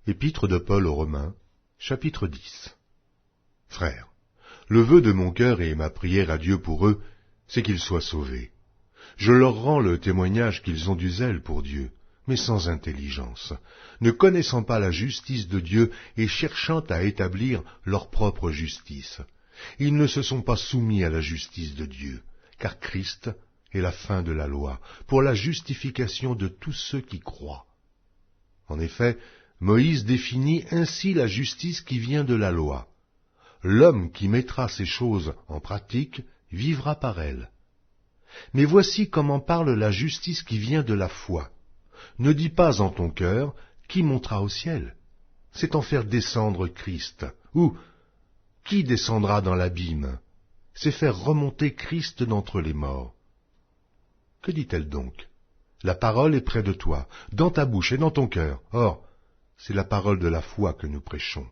Épître de Paul aux Romains, chapitre 10. Frères, le vœu de mon cœur et ma prière à Dieu pour eux, c'est qu'ils soient sauvés. Je leur rends le témoignage qu'ils ont du zèle pour Dieu, mais sans intelligence, ne connaissant pas la justice de Dieu et cherchant à établir leur propre justice. Ils ne se sont pas soumis à la justice de Dieu, car Christ est la fin de la loi, pour la justification de tous ceux qui croient. En effet, Moïse définit ainsi la justice qui vient de la loi. L'homme qui mettra ces choses en pratique vivra par elles. Mais voici comment parle la justice qui vient de la foi. Ne dis pas en ton cœur, qui montera au ciel? C'est en faire descendre Christ. Ou, qui descendra dans l'abîme? C'est faire remonter Christ d'entre les morts. Que dit-elle donc? La parole est près de toi, dans ta bouche et dans ton cœur. Or, c'est la parole de la foi que nous prêchons.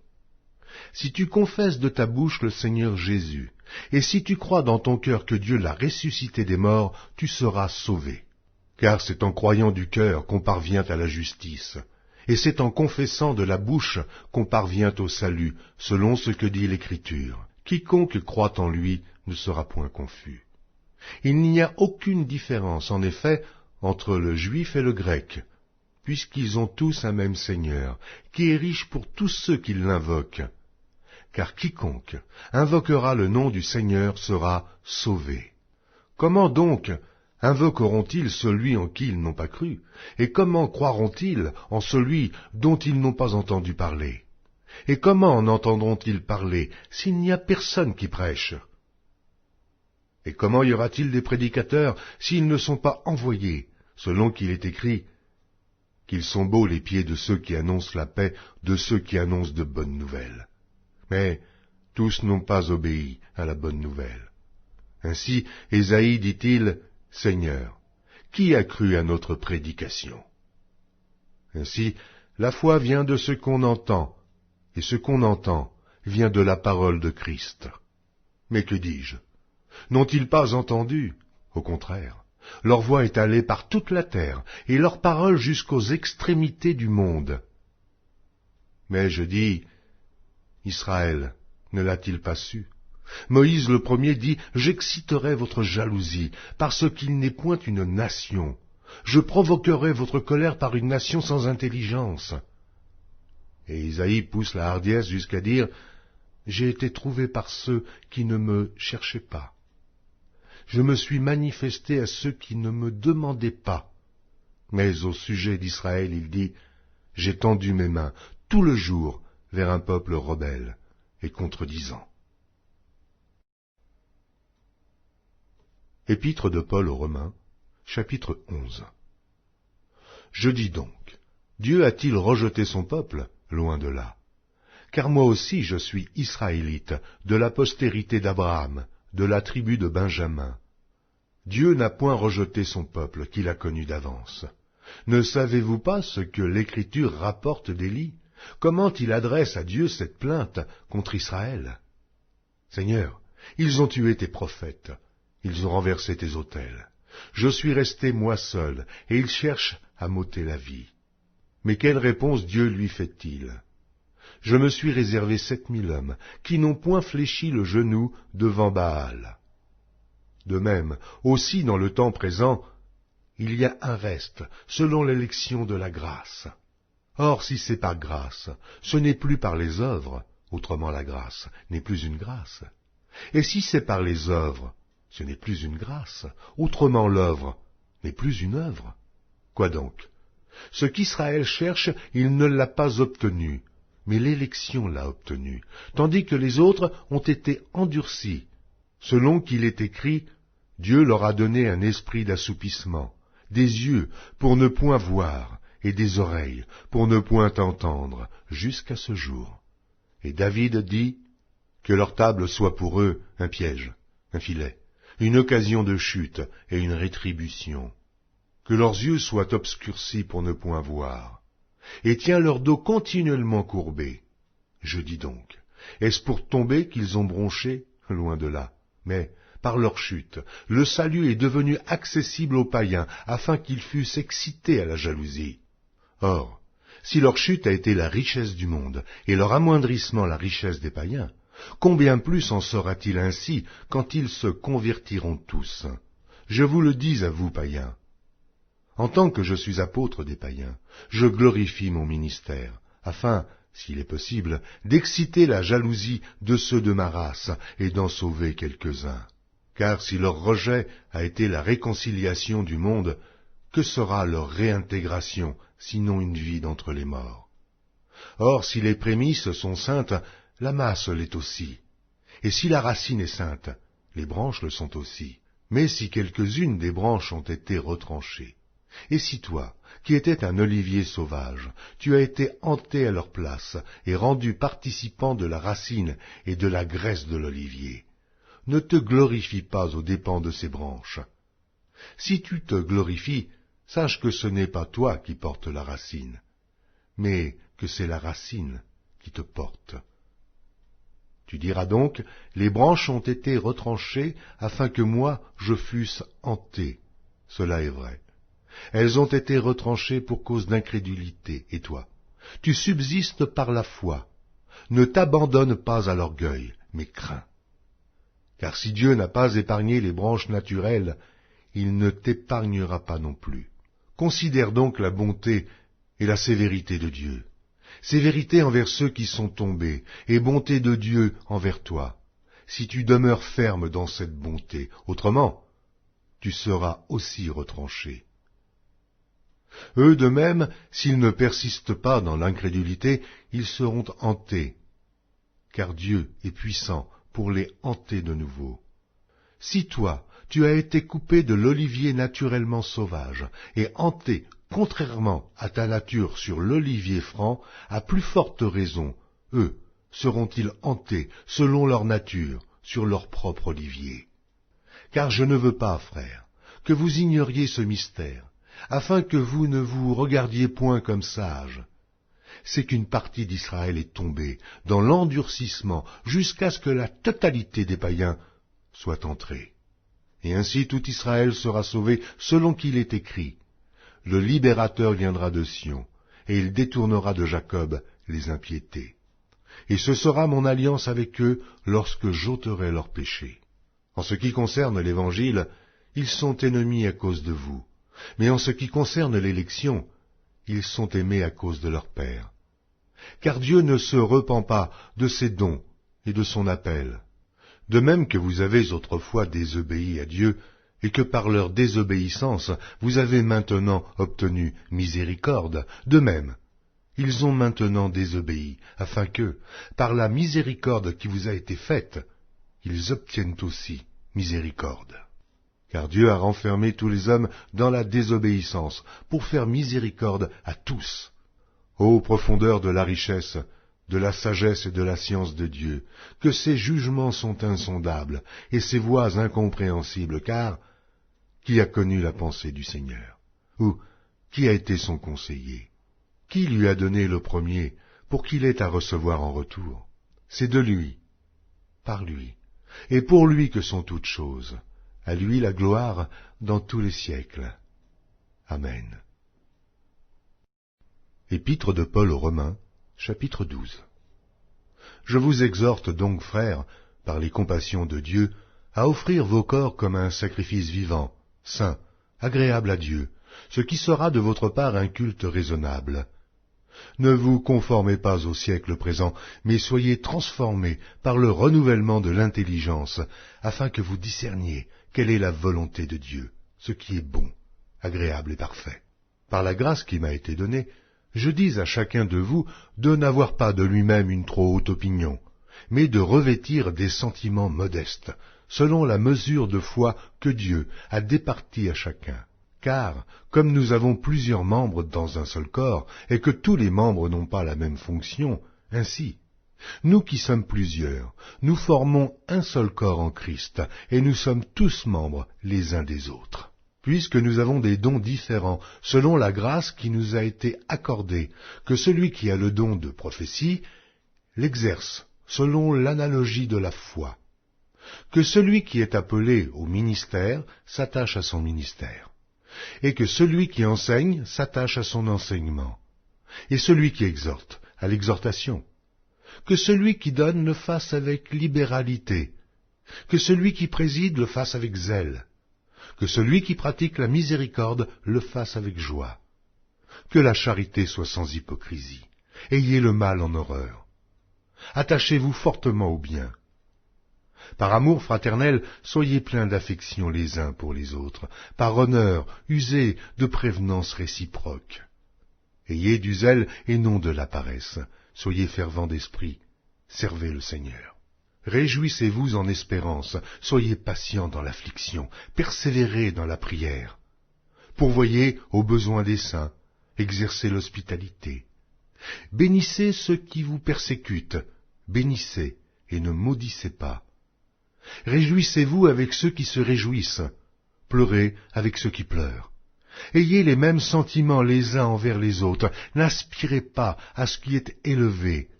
Si tu confesses de ta bouche le Seigneur Jésus, et si tu crois dans ton cœur que Dieu l'a ressuscité des morts, tu seras sauvé. Car c'est en croyant du cœur qu'on parvient à la justice, et c'est en confessant de la bouche qu'on parvient au salut, selon ce que dit l'Écriture. Quiconque croit en lui ne sera point confus. Il n'y a aucune différence, en effet, entre le juif et le grec, puisqu'ils ont tous un même Seigneur, qui est riche pour tous ceux qui l'invoquent. Car quiconque invoquera le nom du Seigneur sera sauvé. Comment donc invoqueront-ils celui en qui ils n'ont pas cru? Et comment croiront-ils en celui dont ils n'ont pas entendu parler? Et comment en entendront-ils parler s'il n'y a personne qui prêche? Et comment y aura-t-il des prédicateurs s'ils ne sont pas envoyés, selon qu'il est écrit, qu'ils sont beaux les pieds de ceux qui annoncent la paix, de ceux qui annoncent de bonnes nouvelles. Mais tous n'ont pas obéi à la bonne nouvelle. Ainsi, Ésaïe dit-il, « Seigneur, qui a cru à notre prédication ?» Ainsi, la foi vient de ce qu'on entend, et ce qu'on entend vient de la parole de Christ. Mais que dis-je? N'ont-ils pas entendu? Au contraire, leur voix est allée par toute la terre, et leur parole jusqu'aux extrémités du monde. Mais je dis, Israël ne l'a-t-il pas su? Moïse le premier dit, j'exciterai votre jalousie, parce qu'il n'est point une nation. Je provoquerai votre colère par une nation sans intelligence. Et Isaïe pousse la hardiesse jusqu'à dire, j'ai été trouvé par ceux qui ne me cherchaient pas. Je me suis manifesté à ceux qui ne me demandaient pas. Mais au sujet d'Israël, il dit, j'ai tendu mes mains tout le jour vers un peuple rebelle et contredisant. Épître de Paul aux Romains, chapitre 11. Je dis donc, Dieu a-t-il rejeté son peuple? Loin de là. Car moi aussi je suis israélite, de la postérité d'Abraham, de la tribu de Benjamin. Dieu n'a point rejeté son peuple qu'il a connu d'avance. Ne savez-vous pas ce que l'Écriture rapporte d'Élie? Comment il adresse à Dieu cette plainte contre Israël? Seigneur, ils ont tué tes prophètes, ils ont renversé tes autels. Je suis resté moi seul, et ils cherchent à m'ôter la vie. Mais quelle réponse Dieu lui fait-il? Je me suis réservé 7000 hommes, qui n'ont point fléchi le genou devant Baal. De même, aussi dans le temps présent, il y a un reste, selon l'élection de la grâce. Or, si c'est par grâce, ce n'est plus par les œuvres, autrement la grâce n'est plus une grâce. Et si c'est par les œuvres, ce n'est plus une grâce, autrement l'œuvre n'est plus une œuvre. Quoi donc? Ce qu'Israël cherche, il ne l'a pas obtenu, mais l'élection l'a obtenu, tandis que les autres ont été endurcis, selon qu'il est écrit, Dieu leur a donné un esprit d'assoupissement, des yeux pour ne point voir, et des oreilles pour ne point entendre, jusqu'à ce jour. Et David dit, que leur table soit pour eux un piège, un filet, une occasion de chute et une rétribution. Que leurs yeux soient obscurcis pour ne point voir, et tiens leur dos continuellement courbé. Je dis donc, est-ce pour tomber qu'ils ont bronché? Loin de là. Mais, par leur chute, le salut est devenu accessible aux païens, afin qu'ils fussent excités à la jalousie. Or, si leur chute a été la richesse du monde, et leur amoindrissement la richesse des païens, combien plus en sera-t-il ainsi quand ils se convertiront tous? Je vous le dis à vous, païens. En tant que je suis apôtre des païens, je glorifie mon ministère, afin, s'il est possible, d'exciter la jalousie de ceux de ma race et d'en sauver quelques-uns. Car si leur rejet a été la réconciliation du monde, que sera leur réintégration, sinon une vie d'entre les morts? Or, si les prémices sont saintes, la masse l'est aussi. Et si la racine est sainte, les branches le sont aussi. Mais si quelques-unes des branches ont été retranchées, et si toi, qui étais un olivier sauvage, tu as été hanté à leur place et rendu participant de la racine et de la graisse de l'olivier, ne te glorifie pas aux dépens de ces branches. Si tu te glorifies, sache que ce n'est pas toi qui portes la racine, mais que c'est la racine qui te porte. Tu diras donc, les branches ont été retranchées afin que moi je fusse hanté. Cela est vrai. Elles ont été retranchées pour cause d'incrédulité, et toi, tu subsistes par la foi. Ne t'abandonne pas à l'orgueil, mais crains. Car si Dieu n'a pas épargné les branches naturelles, il ne t'épargnera pas non plus. Considère donc la bonté et la sévérité de Dieu. Sévérité envers ceux qui sont tombés, et bonté de Dieu envers toi, si tu demeures ferme dans cette bonté. Autrement, tu seras aussi retranché. Eux de même, s'ils ne persistent pas dans l'incrédulité, ils seront hantés, car Dieu est puissant pour les hanter de nouveau. Si toi, tu as été coupé de l'olivier naturellement sauvage, et hanté, contrairement à ta nature sur l'olivier franc, à plus forte raison, eux seront-ils hantés, selon leur nature, sur leur propre olivier. Car je ne veux pas, frères, que vous ignoriez ce mystère, afin que vous ne vous regardiez point comme sages. C'est qu'une partie d'Israël est tombée dans l'endurcissement jusqu'à ce que la totalité des païens soit entré. Et ainsi tout Israël sera sauvé selon qu'il est écrit. Le libérateur viendra de Sion, et il détournera de Jacob les impiétés. Et ce sera mon alliance avec eux lorsque j'ôterai leurs péchés. En ce qui concerne l'Évangile, ils sont ennemis à cause de vous. Mais en ce qui concerne l'élection, ils sont aimés à cause de leur Père. Car Dieu ne se repent pas de ses dons et de son appel. De même que vous avez autrefois désobéi à Dieu, et que par leur désobéissance vous avez maintenant obtenu miséricorde, de même, ils ont maintenant désobéi, afin que, par la miséricorde qui vous a été faite, ils obtiennent aussi miséricorde. Car Dieu a renfermé tous les hommes dans la désobéissance, pour faire miséricorde à tous. Ô profondeur de la richesse, de la sagesse et de la science de Dieu, que ses jugements sont insondables, et ses voies incompréhensibles, car qui a connu la pensée du Seigneur? Ou qui a été son conseiller? Qui lui a donné le premier, pour qu'il ait à recevoir en retour? C'est de lui, par lui, et pour lui que sont toutes choses. À lui la gloire dans tous les siècles. Amen. Épître de Paul aux Romains, chapitre 12. Je vous exhorte donc, frères, par les compassions de Dieu, à offrir vos corps comme un sacrifice vivant, saint, agréable à Dieu, ce qui sera de votre part un culte raisonnable. Ne vous conformez pas au siècle présent, mais soyez transformés par le renouvellement de l'intelligence, afin que vous discerniez quelle est la volonté de Dieu, ce qui est bon, agréable et parfait. Par la grâce qui m'a été donnée, je dis à chacun de vous de n'avoir pas de lui-même une trop haute opinion, mais de revêtir des sentiments modestes, selon la mesure de foi que Dieu a départie à chacun. Car, comme nous avons plusieurs membres dans un seul corps, et que tous les membres n'ont pas la même fonction, ainsi, nous qui sommes plusieurs, nous formons un seul corps en Christ, et nous sommes tous membres les uns des autres. Puisque nous avons des dons différents, selon la grâce qui nous a été accordée, que celui qui a le don de prophétie l'exerce selon l'analogie de la foi, que celui qui est appelé au ministère s'attache à son ministère, et que celui qui enseigne s'attache à son enseignement, et celui qui exhorte à l'exhortation, que celui qui donne le fasse avec libéralité, que celui qui préside le fasse avec zèle, que celui qui pratique la miséricorde le fasse avec joie, que la charité soit sans hypocrisie, ayez le mal en horreur, attachez-vous fortement au bien. Par amour fraternel, soyez pleins d'affection les uns pour les autres, par honneur, usez de prévenance réciproque. Ayez du zèle et non de la paresse, soyez fervents d'esprit, servez le Seigneur. Réjouissez-vous en espérance, soyez patients dans l'affliction, persévérez dans la prière. Pourvoyez aux besoins des saints, exercez l'hospitalité. Bénissez ceux qui vous persécutent, bénissez et ne maudissez pas. Réjouissez-vous avec ceux qui se réjouissent, pleurez avec ceux qui pleurent. Ayez les mêmes sentiments les uns envers les autres, n'aspirez pas à ce qui est élevé,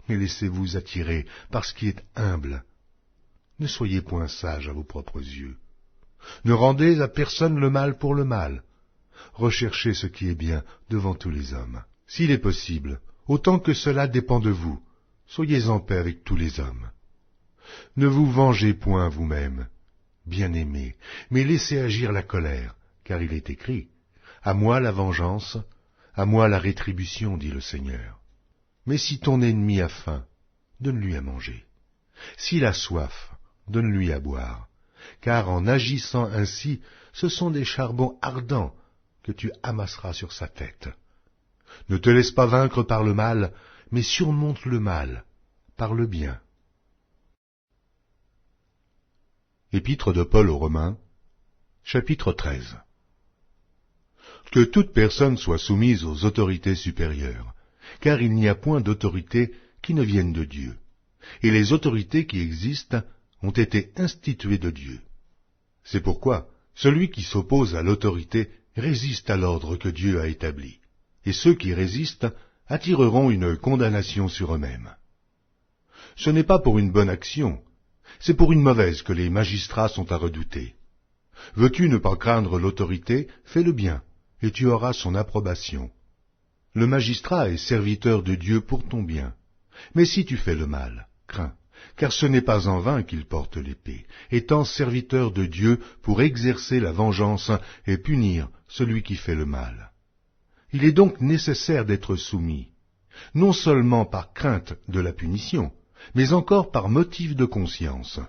mais laissez-vous attirer par ce qui est humble. Ne soyez point sages à vos propres yeux. Ne rendez à personne le mal pour le mal. Recherchez ce qui est bien devant tous les hommes. S'il est possible, autant que cela dépend de vous, soyez en paix avec tous les hommes. Ne vous vengez point vous-même, bien-aimés, mais laissez agir la colère, car il est écrit, « À moi la vengeance, à moi la rétribution, dit le Seigneur. » Mais si ton ennemi a faim, donne-lui à manger. S'il a soif, donne-lui à boire, car en agissant ainsi, ce sont des charbons ardents que tu amasseras sur sa tête. Ne te laisse pas vaincre par le mal, mais surmonte le mal par le bien. Épître de Paul aux Romains, chapitre 13. Que toute personne soit soumise aux autorités supérieures, car il n'y a point d'autorité qui ne vienne de Dieu, et les autorités qui existent ont été instituées de Dieu. C'est pourquoi celui qui s'oppose à l'autorité résiste à l'ordre que Dieu a établi, et ceux qui résistent attireront une condamnation sur eux-mêmes. Ce n'est pas pour une bonne action, C'est pour une mauvaise que les magistrats sont à redouter. Veux-tu ne pas craindre l'autorité, fais le bien, et tu auras son approbation. Le magistrat est serviteur de Dieu pour ton bien. Mais si tu fais le mal, crains, car ce n'est pas en vain qu'il porte l'épée, étant serviteur de Dieu pour exercer la vengeance et punir celui qui fait le mal. Il est donc nécessaire d'être soumis, non seulement par crainte de la punition, mais encore par motif de conscience.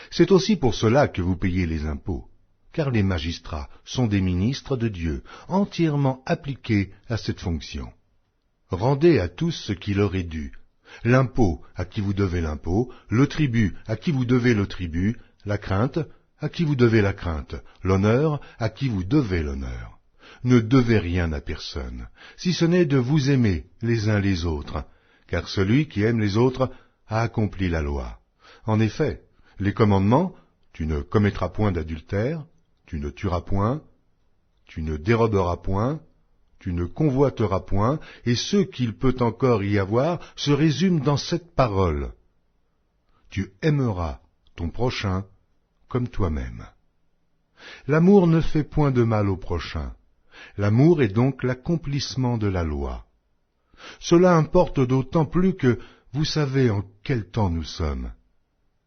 C'est aussi pour cela que vous payez les impôts, car les magistrats sont des ministres de Dieu, entièrement appliqués à cette fonction. Rendez à tous ce qui leur est dû, l'impôt à qui vous devez l'impôt, le tribut à qui vous devez le tribut, la crainte à qui vous devez la crainte, l'honneur à qui vous devez l'honneur. Ne devez rien à personne, si ce n'est de vous aimer les uns les autres, car celui qui aime les autres a accompli la loi. En effet, les commandements, tu ne commettras point d'adultère, tu ne tueras point, tu ne déroberas point, tu ne convoiteras point, et ce qu'il peut encore y avoir se résume dans cette parole. Tu aimeras ton prochain comme toi-même. L'amour ne fait point de mal au prochain. L'amour est donc l'accomplissement de la loi. Cela importe d'autant plus que vous savez en quel temps nous sommes.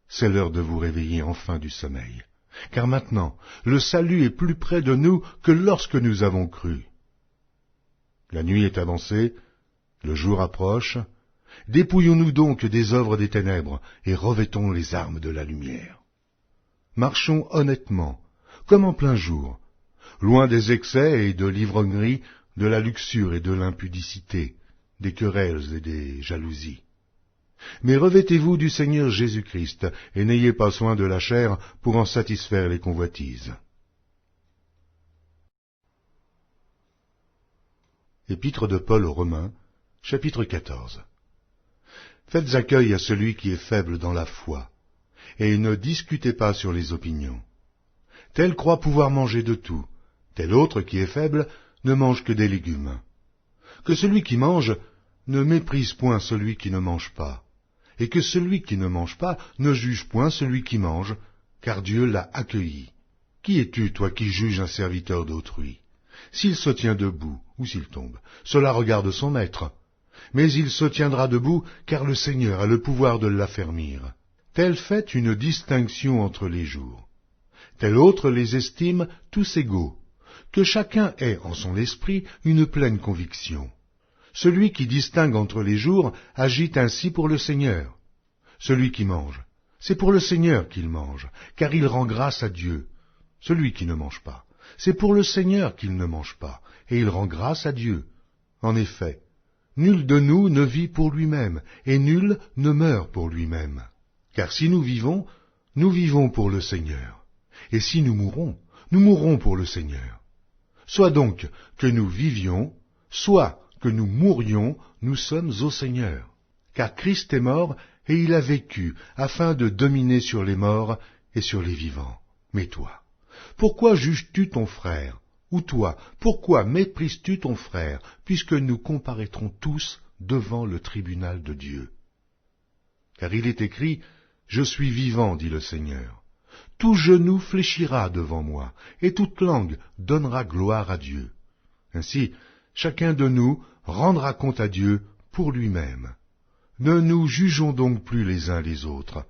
C'est l'heure de vous réveiller enfin du sommeil, car maintenant le salut est plus près de nous que lorsque nous avons cru. La nuit est avancée, le jour approche, dépouillons-nous donc des œuvres des ténèbres et revêtons les armes de la lumière. Marchons honnêtement, comme en plein jour, loin des excès et de l'ivrognerie, de la luxure et de l'impudicité, des querelles et des jalousies. Mais revêtez-vous du Seigneur Jésus-Christ, et n'ayez pas soin de la chair pour en satisfaire les convoitises. Épître de Paul aux Romains, chapitre 14. Faites accueil à celui qui est faible dans la foi, et ne discutez pas sur les opinions. Tel croit pouvoir manger de tout, tel autre qui est faible ne mange que des légumes. Que celui qui mange ne méprise point celui qui ne mange pas, et que celui qui ne mange pas ne juge point celui qui mange, car Dieu l'a accueilli. Qui es-tu, toi qui juges un serviteur d'autrui? S'il se tient debout, ou s'il tombe, cela regarde son maître. Mais il se tiendra debout, car le Seigneur a le pouvoir de l'affermir. Tel fait une distinction entre les jours. Tel autre les estime tous égaux. Que chacun ait en son esprit une pleine conviction. Celui qui distingue entre les jours agit ainsi pour le Seigneur. Celui qui mange, c'est pour le Seigneur qu'il mange, car il rend grâce à Dieu. Celui qui ne mange pas, c'est pour le Seigneur qu'il ne mange pas, et il rend grâce à Dieu. En effet, nul de nous ne vit pour lui-même, et nul ne meurt pour lui-même. Car si nous vivons pour le Seigneur. Et si nous mourrons pour le Seigneur. Soit donc que nous vivions, soit que nous mourions, nous sommes au Seigneur. Car Christ est mort, et il a vécu, afin de dominer sur les morts et sur les vivants. Mais toi, pourquoi juges-tu ton frère? Ou toi, pourquoi méprises-tu ton frère, puisque nous comparaîtrons tous devant le tribunal de Dieu? Car il est écrit, « Je suis vivant, dit le Seigneur. Tout genou fléchira devant moi, et toute langue donnera gloire à Dieu. » Ainsi, chacun de nous rendra compte à Dieu pour lui-même. Ne nous jugeons donc plus les uns les autres,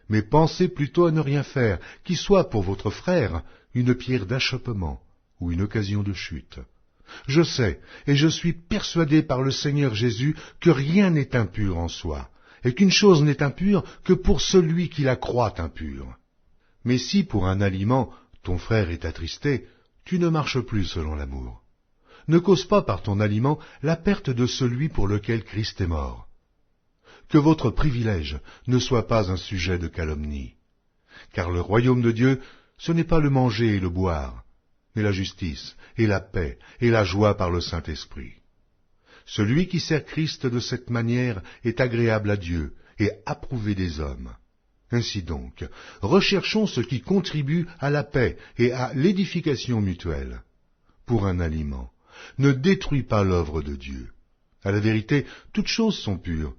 mais pensez plutôt à ne rien faire, qui soit pour votre frère une pierre d'achoppement ou une occasion de chute. Je sais, et je suis persuadé par le Seigneur Jésus, que rien n'est impur en soi, et qu'une chose n'est impure que pour celui qui la croit impure. Mais si pour un aliment ton frère est attristé, tu ne marches plus selon l'amour. Ne cause pas par ton aliment la perte de celui pour lequel Christ est mort. Que votre privilège ne soit pas un sujet de calomnie. Car le royaume de Dieu, ce n'est pas le manger et le boire, mais la justice et la paix et la joie par le Saint-Esprit. Celui qui sert Christ de cette manière est agréable à Dieu et approuvé des hommes. Ainsi donc, recherchons ce qui contribue à la paix et à l'édification mutuelle. Pour un aliment, ne détruis pas l'œuvre de Dieu. À la vérité, toutes choses sont pures.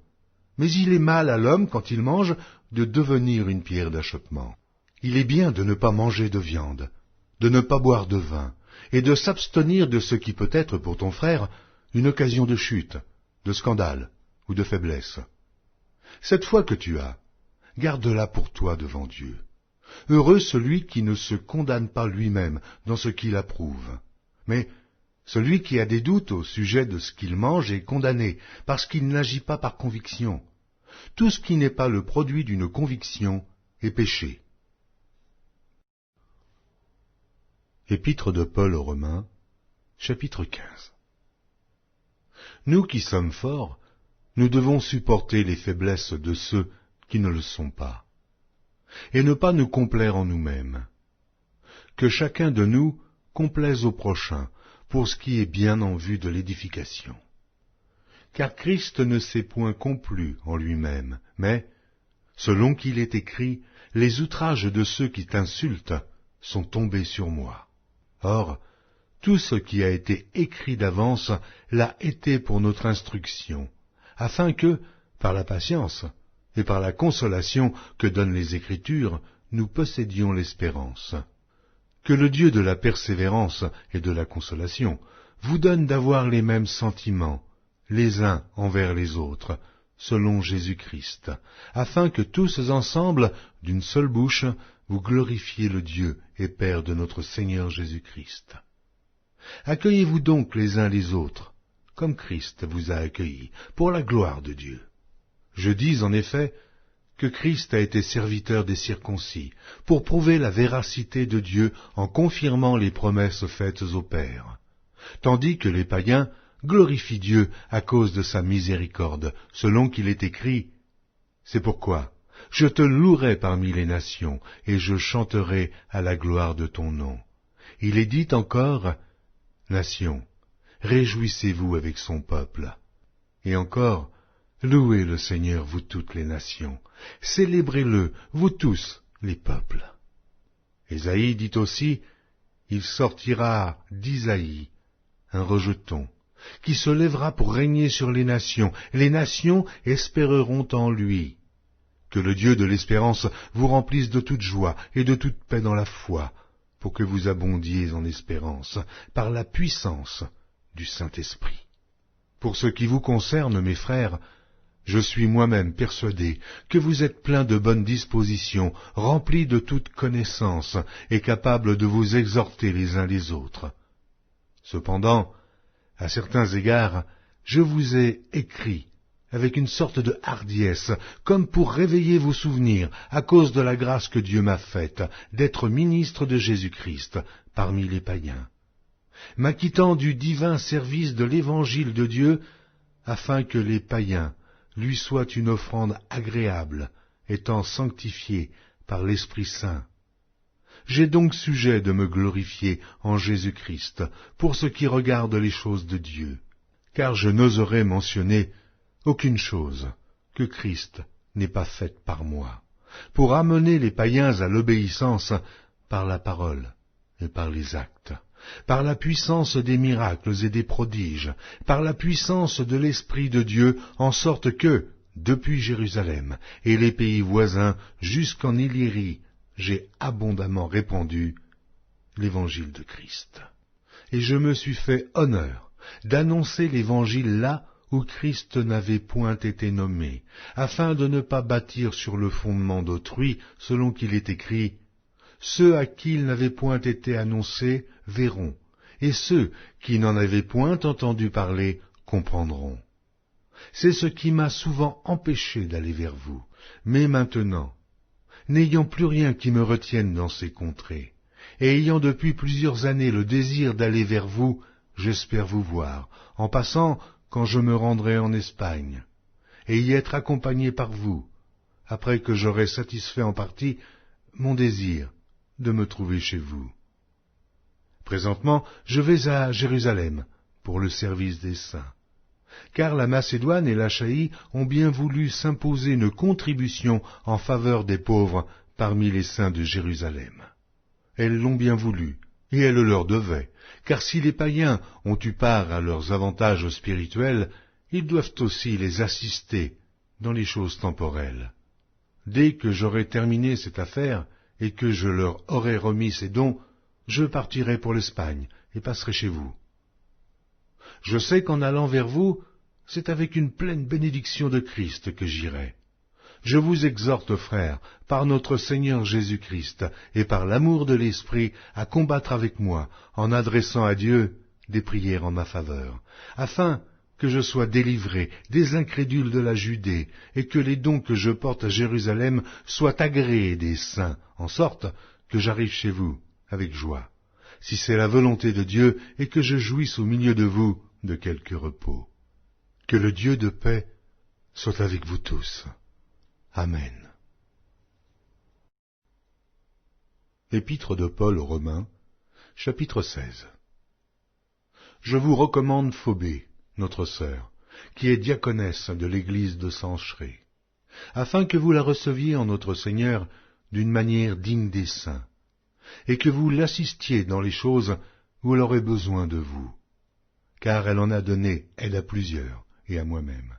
Mais il est mal à l'homme, quand il mange, de devenir une pierre d'achoppement. Il est bien de ne pas manger de viande, de ne pas boire de vin, et de s'abstenir de ce qui peut être pour ton frère une occasion de chute, de scandale ou de faiblesse. Cette foi que tu as, garde-la pour toi devant Dieu. Heureux celui qui ne se condamne pas lui-même dans ce qu'il approuve. Mais celui qui a des doutes au sujet de ce qu'il mange est condamné, parce qu'il n'agit pas par conviction. Tout ce qui n'est pas le produit d'une conviction est péché. Épître de Paul aux Romains, chapitre 15. Nous qui sommes forts, nous devons supporter les faiblesses de ceux qui ne le sont pas, et ne pas nous complaire en nous-mêmes. Que chacun de nous complaise au prochain, pour ce qui est bien en vue de l'édification. Car Christ ne s'est point complu en lui-même, mais, selon qu'il est écrit, les outrages de ceux qui t'insultent sont tombés sur moi. Or, tout ce qui a été écrit d'avance l'a été pour notre instruction, afin que, par la patience et par la consolation que donnent les Écritures, nous possédions l'espérance. Que le Dieu de la persévérance et de la consolation vous donne d'avoir les mêmes sentiments, les uns envers les autres, selon Jésus-Christ, afin que tous ensemble, d'une seule bouche, vous glorifiez le Dieu et Père de notre Seigneur Jésus-Christ. Accueillez-vous donc les uns les autres, comme Christ vous a accueillis, pour la gloire de Dieu. Je dis en effet que Christ a été serviteur des circoncis, pour prouver la véracité de Dieu en confirmant les promesses faites aux pères, tandis que les païens glorifient Dieu à cause de sa miséricorde, selon qu'il est écrit « C'est pourquoi je te louerai parmi les nations, et je chanterai à la gloire de ton nom. » Il est dit encore « Nations, réjouissez-vous avec son peuple. » Et encore « Louez le Seigneur, vous toutes les nations. Célébrez-le, vous tous les peuples. » Ésaïe dit aussi « Il sortira d'Isaïe un rejeton, qui se lèvera pour régner sur les nations espéreront en lui. » Que le Dieu de l'espérance vous remplisse de toute joie et de toute paix dans la foi, pour que vous abondiez en espérance, par la puissance du Saint-Esprit. Pour ce qui vous concerne, mes frères, je suis moi-même persuadé que vous êtes pleins de bonnes dispositions, remplis de toute connaissance, et capables de vous exhorter les uns les autres. Cependant, à certains égards, je vous ai écrit avec une sorte de hardiesse, comme pour réveiller vos souvenirs, à cause de la grâce que Dieu m'a faite, d'être ministre de Jésus-Christ parmi les païens, m'acquittant du divin service de l'évangile de Dieu, afin que les païens lui soient une offrande agréable, étant sanctifiés par l'Esprit Saint. J'ai donc sujet de me glorifier en Jésus-Christ, pour ce qui regarde les choses de Dieu, car je n'oserais mentionner aucune chose que Christ n'ait pas faite par moi, pour amener les païens à l'obéissance par la parole et par les actes, par la puissance des miracles et des prodiges, par la puissance de l'Esprit de Dieu, en sorte que, depuis Jérusalem et les pays voisins jusqu'en Illyrie, j'ai abondamment répandu l'évangile de Christ. Et je me suis fait honneur d'annoncer l'évangile là où Christ n'avait point été nommé, afin de ne pas bâtir sur le fondement d'autrui, selon qu'il est écrit « Ceux à qui il n'avait point été annoncé verront, et ceux qui n'en avaient point entendu parler comprendront. » C'est ce qui m'a souvent empêché d'aller vers vous, mais maintenant, n'ayant plus rien qui me retienne dans ces contrées, et ayant depuis plusieurs années le désir d'aller vers vous, j'espère vous voir, en passant quand je me rendrai en Espagne, et y être accompagné par vous, après que j'aurai satisfait en partie mon désir de me trouver chez vous. Présentement, je vais à Jérusalem pour le service des saints, car la Macédoine et l'Achaïe ont bien voulu s'imposer une contribution en faveur des pauvres parmi les saints de Jérusalem. Elles l'ont bien voulu, et elles le leur devaient, car si les païens ont eu part à leurs avantages spirituels, ils doivent aussi les assister dans les choses temporelles. dès que j'aurai terminé cette affaire et que je leur aurai remis ces dons, je partirai pour l'Espagne et passerai chez vous. Je sais qu'en allant vers vous, c'est avec une pleine bénédiction de Christ que j'irai. Je vous exhorte, frères, par notre Seigneur Jésus-Christ et par l'amour de l'Esprit, à combattre avec moi, en adressant à Dieu des prières en ma faveur, afin que je sois délivré des incrédules de la Judée, et que les dons que je porte à Jérusalem soient agréés des saints, en sorte que j'arrive chez vous avec joie, si c'est la volonté de Dieu, et que je jouisse au milieu de vous de quelque repos. Que le Dieu de paix soit avec vous tous. Amen. Épître de Paul aux Romains, chapitre 16. Je vous recommande Phobé, notre sœur, qui est diaconesse de l'église de Cenchréa, afin que vous la receviez en notre Seigneur d'une manière digne des saints, et que vous l'assistiez dans les choses où elle aurait besoin de vous, car elle en a donné aide à plusieurs, et à moi-même.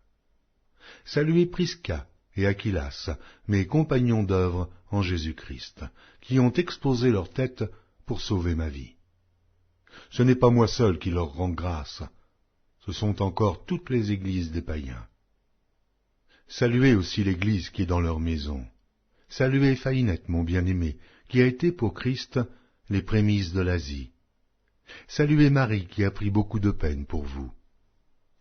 Saluez Prisca et Aquilas, mes compagnons d'œuvre en Jésus-Christ, qui ont exposé leur tête pour sauver ma vie. Ce n'est pas moi seul qui leur rend grâce, ce sont encore toutes les églises des païens. Saluez aussi l'église qui est dans leur maison. Saluez Phaïnette, mon bien-aimé, qui a été pour Christ les prémices de l'Asie. Saluez Marie, qui a pris beaucoup de peine pour vous.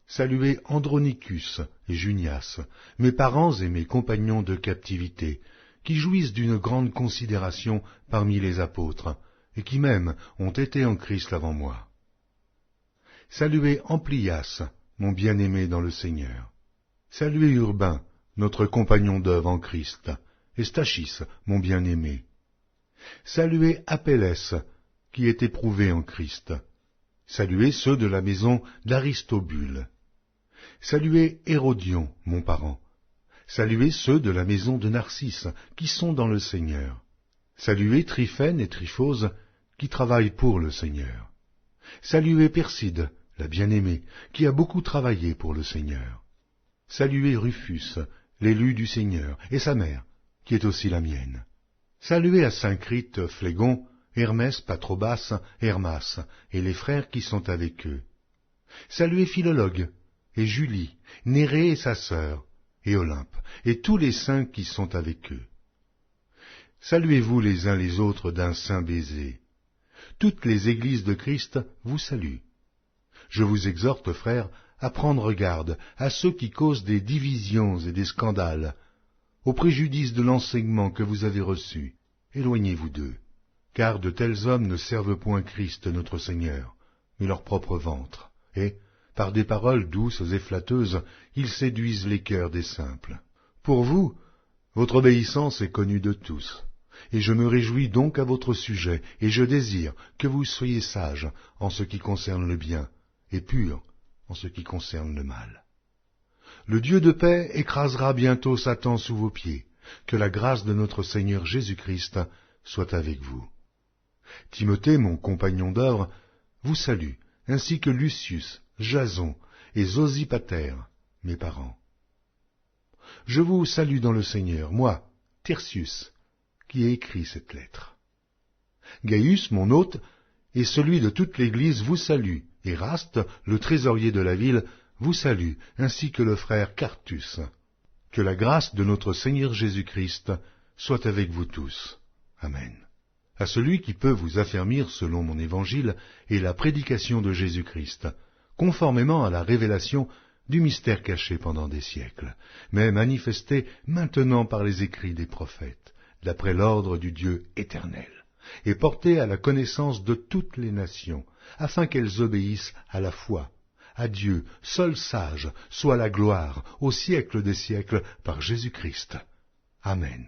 Saluez Andronicus et Junias, mes parents et mes compagnons de captivité, qui jouissent d'une grande considération parmi les apôtres, et qui même ont été en Christ avant moi. Saluez Amplias, mon bien-aimé dans le Seigneur. Saluez Urbain, notre compagnon d'œuvre en Christ, et Stachys, mon bien-aimé. Saluez Apelles, qui est éprouvé en Christ. Saluez ceux de la maison d'Aristobule. Saluez Hérodion, mon parent. Saluez ceux de la maison de Narcisse, qui sont dans le Seigneur. Saluez Tryphène et Tryphose, qui travaillent pour le Seigneur. Saluez Perside, la bien-aimée, qui a beaucoup travaillé pour le Seigneur. Saluez Rufus, l'élu du Seigneur, et sa mère, qui est aussi la mienne. Saluez Asyncrite, Phlégon, Hermès, Patrobas, Hermas, et les frères qui sont avec eux. Saluez Philologue, et Julie, Nérée et sa sœur, et Olympe, et tous les saints qui sont avec eux. Saluez-vous les uns les autres d'un saint baiser. Toutes les églises de Christ vous saluent. Je vous exhorte, frères, à prendre garde à ceux qui causent des divisions et des scandales, au préjudice de l'enseignement que vous avez reçu. Éloignez-vous d'eux, car de tels hommes ne servent point Christ notre Seigneur, mais leur propre ventre, et, par des paroles douces et flatteuses, ils séduisent les cœurs des simples. Pour vous, votre obéissance est connue de tous, et je me réjouis donc à votre sujet, et je désire que vous soyez sages en ce qui concerne le bien, et purs en ce qui concerne le mal. Le Dieu de paix écrasera bientôt Satan sous vos pieds. Que la grâce de notre Seigneur Jésus-Christ soit avec vous. Timothée, mon compagnon d'œuvre, vous salue, ainsi que Lucius, Jason et Zosipater, mes parents. Je vous salue dans le Seigneur, moi, Tertius, qui ai écrit cette lettre. Gaius, mon hôte, et celui de toute l'Église vous salue. Éraste, le trésorier de la ville, vous salue, ainsi que le frère Quartus. Que la grâce de notre Seigneur Jésus-Christ soit avec vous tous. Amen. À celui qui peut vous affermir selon mon évangile et la prédication de Jésus-Christ, conformément à la révélation du mystère caché pendant des siècles, mais manifesté maintenant par les écrits des prophètes, d'après l'ordre du Dieu éternel, et porté à la connaissance de toutes les nations, afin qu'elles obéissent à la foi. À Dieu, seul sage, soit la gloire, au siècle des siècles, par Jésus-Christ. Amen.